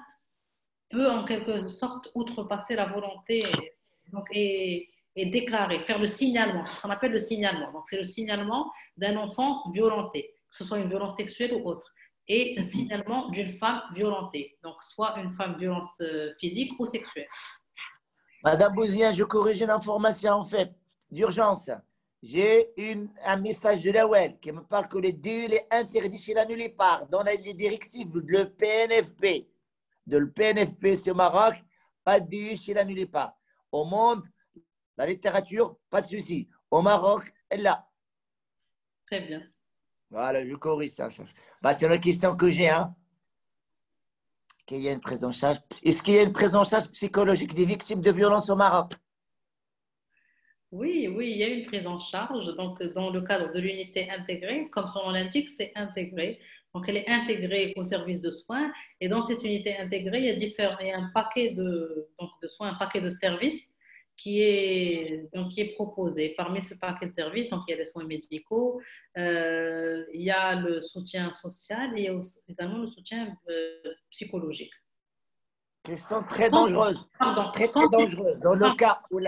peut en quelque sorte outrepasser la volonté et déclarer, faire le signalement, ce qu'on appelle le signalement. Donc, c'est le signalement d'un enfant violenté, que ce soit une violence sexuelle ou autre, et un signalement d'une femme violentée, donc soit une femme violence physique ou sexuelle. Madame Bouzien, je corrige une information en fait, d'urgence. J'ai un message de l'AOL qui me parle que le DUL est interdit chez la nullipare dans les directives de le PNFP. De le PNFP au Maroc, pas de DU chez la nullipare. Au monde, la littérature, pas de souci. Au Maroc, elle l'a. Très bien. Voilà, je corrige ça. Bah, c'est la question que j'ai. Hein. Qu'il y a une prise en charge. Est-ce qu'il y a une prise en charge psychologique des victimes de violences au Maroc? Oui, il y a une prise en charge. Donc, dans le cadre de l'unité intégrée, comme son nom l'indique, c'est intégré. Donc, elle est intégrée au service de soins. Et dans cette unité intégrée, il y a un paquet de soins, un paquet de services qui est proposé. Parmi ce paquet de services, donc, il y a des soins médicaux, il y a le soutien social et il y a également le soutien psychologique. Question très dangereuse. Pardon. Très dangereuse. Dans le cas où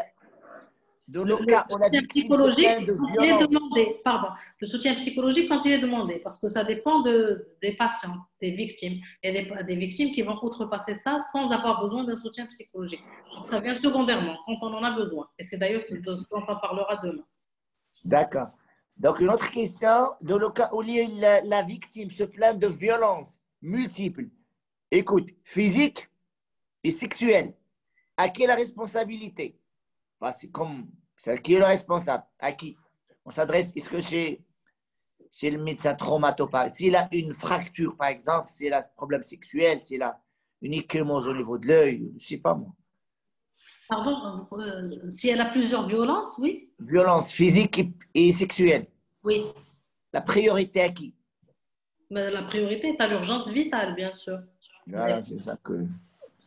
la victime se plaint de violence. Le soutien psychologique quand il est demandé, parce que ça dépend des patients, des victimes. Il y a des victimes qui vont outrepasser ça sans avoir besoin d'un soutien psychologique. Donc ça vient secondairement, quand on en a besoin. Et c'est d'ailleurs de ce dont on parlera demain. D'accord. Donc une autre question, dans le cas où la victime se plaint de violences multiples, écoute, physique et sexuelle, à qui est la responsabilité? C'est qui est le responsable? À qui? On s'adresse, est-ce que chez le médecin traumatopathe, s'il a une fracture, par exemple, s'il a un problème sexuel, s'il a une échymose au niveau de l'œil, je ne sais pas moi. Pardon, si elle a plusieurs violences, oui. Violence physique et sexuelle. Oui. La priorité à qui? Mais la priorité est à l'urgence vitale, bien sûr. Voilà, c'est ça que…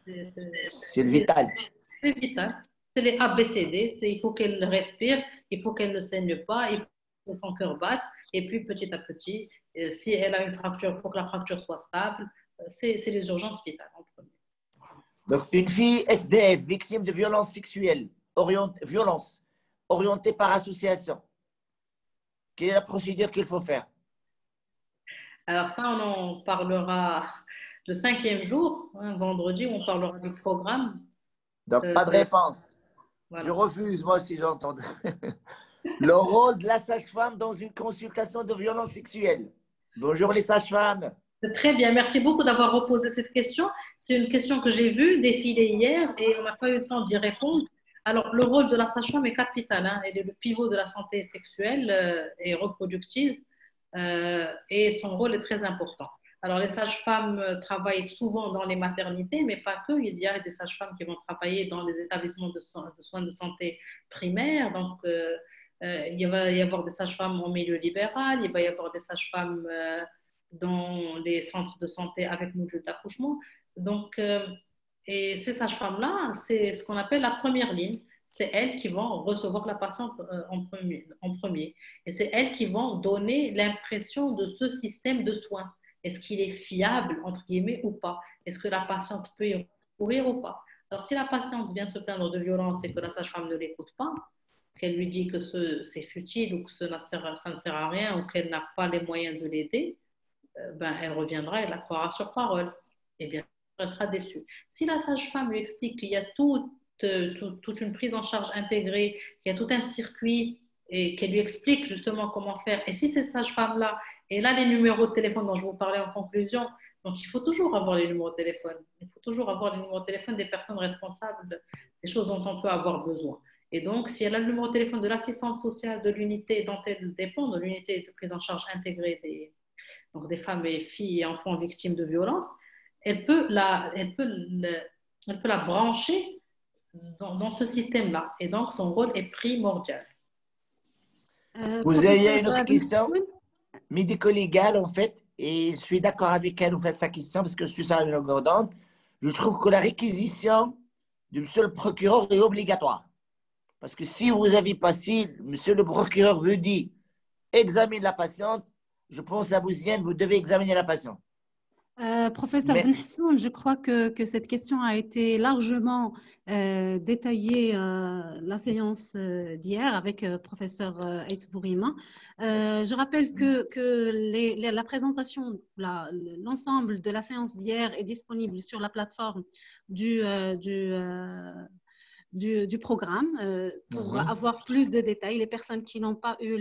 C'est le vital. C'est vital. C'est les ABCD. Il faut qu'elle respire, il faut qu'elle ne saigne pas, il faut que son cœur batte. Et puis, petit à petit, si elle a une fracture, il faut que la fracture soit stable. C'est les urgences vitales en premier. Donc, une fille SDF, victime de violences sexuelles, violence orientée par association. Quelle est la procédure qu'il faut faire? Alors ça, on en parlera le 5e jour, vendredi, on parlera du programme. Donc, pas de réponse. Voilà. Je refuse, moi aussi, j'entends. Le rôle de la sage-femme dans une consultation de violence sexuelle. Bonjour les sages-femmes. C'est très bien, merci beaucoup d'avoir reposé cette question. C'est une question que j'ai vue défiler hier et on n'a pas eu le temps d'y répondre. Alors, le rôle de la sage-femme est capital, hein, elle est le pivot de la santé sexuelle et reproductive et son rôle est très important. Alors, les sages-femmes travaillent souvent dans les maternités, mais pas que. Il y a des sages-femmes qui vont travailler dans les établissements de soins de santé primaires. Donc, il va y avoir des sages-femmes en milieu libéral, il va y avoir des sages-femmes dans les centres de santé avec module d'accouchement. Donc, et ces sages-femmes-là, c'est ce qu'on appelle la première ligne. C'est elles qui vont recevoir la patiente en premier. Et c'est elles qui vont donner l'impression de ce système de soins. Est-ce qu'il est fiable, entre guillemets, ou pas? Est-ce que la patiente peut y recourir ou pas? Alors, si la patiente vient se plaindre de violence et que la sage-femme ne l'écoute pas, qu'elle lui dit que c'est futile ou que ça ne sert à rien ou qu'elle n'a pas les moyens de l'aider, ben, elle reviendra, elle la croira sur parole. Et bien, elle sera déçue. Si la sage-femme lui explique qu'il y a toute une prise en charge intégrée, qu'il y a tout un circuit et qu'elle lui explique justement comment faire, et si cette sage-femme-là, et là les numéros de téléphone dont je vous parlais en conclusion, donc il faut toujours avoir les numéros de téléphone. Il faut toujours avoir les numéros de téléphone des personnes responsables des choses dont on peut avoir besoin. Et donc, si elle a le numéro de téléphone de l'assistante sociale de l'unité dont elle dépend, de l'unité de prise en charge intégrée des femmes et filles et enfants victimes de violences, elle peut la brancher dans ce système-là. Et donc, son rôle est primordial. Vous avez une autre question médico-légale, en fait, et je suis d'accord avec elle, en fait, sa question, parce que je suis sur la longueur d'onde. Je trouve que la réquisition du monsieur le procureur est obligatoire. Parce que si vous avez pas, si monsieur le procureur vous dit examine la patiente, je pense à Bouzienne, vous devez examiner la patiente. Professeur Benhassoun, je crois que cette question a été largement détaillée la séance d'hier avec professeur Aït Bourima. Je rappelle que la présentation, l'ensemble de la séance d'hier est disponible sur la plateforme du programme pour avoir plus de détails. Les personnes qui n'ont pas eu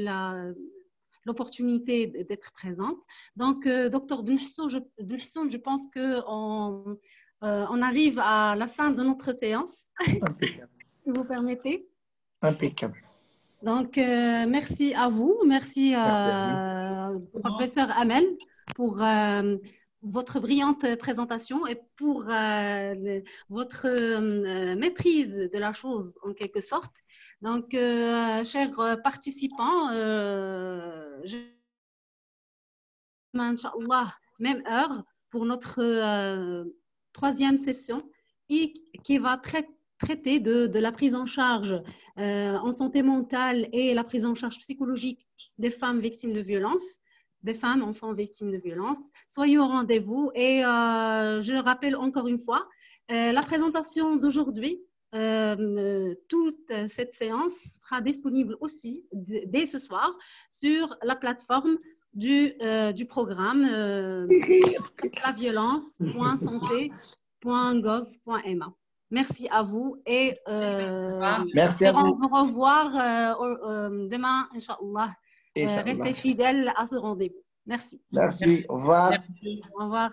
l'opportunité d'être présentes. Donc, docteur Benhassoun, je pense qu'on on arrive à la fin de notre séance. Impeccable. Si vous permettez. Impeccable. Donc, merci à vous. Merci, professeur Amel, pour votre brillante présentation et pour votre maîtrise de la chose en quelque sorte. Donc, chers participants, Inch'Allah, même heure pour notre 3e session qui va traiter de la prise en charge en santé mentale et la prise en charge psychologique des femmes victimes de violences, des femmes, enfants victimes de violences. Soyez au rendez-vous et je rappelle encore une fois, la présentation d'aujourd'hui, toute cette séance sera disponible aussi dès ce soir sur la plateforme du programme laviolence.santé.gov.ma. Merci à vous et merci à vous. Vous revoir demain, Inch'Allah. Restez fidèles à ce rendez-vous. Merci. Merci. Au revoir. Merci. Au revoir.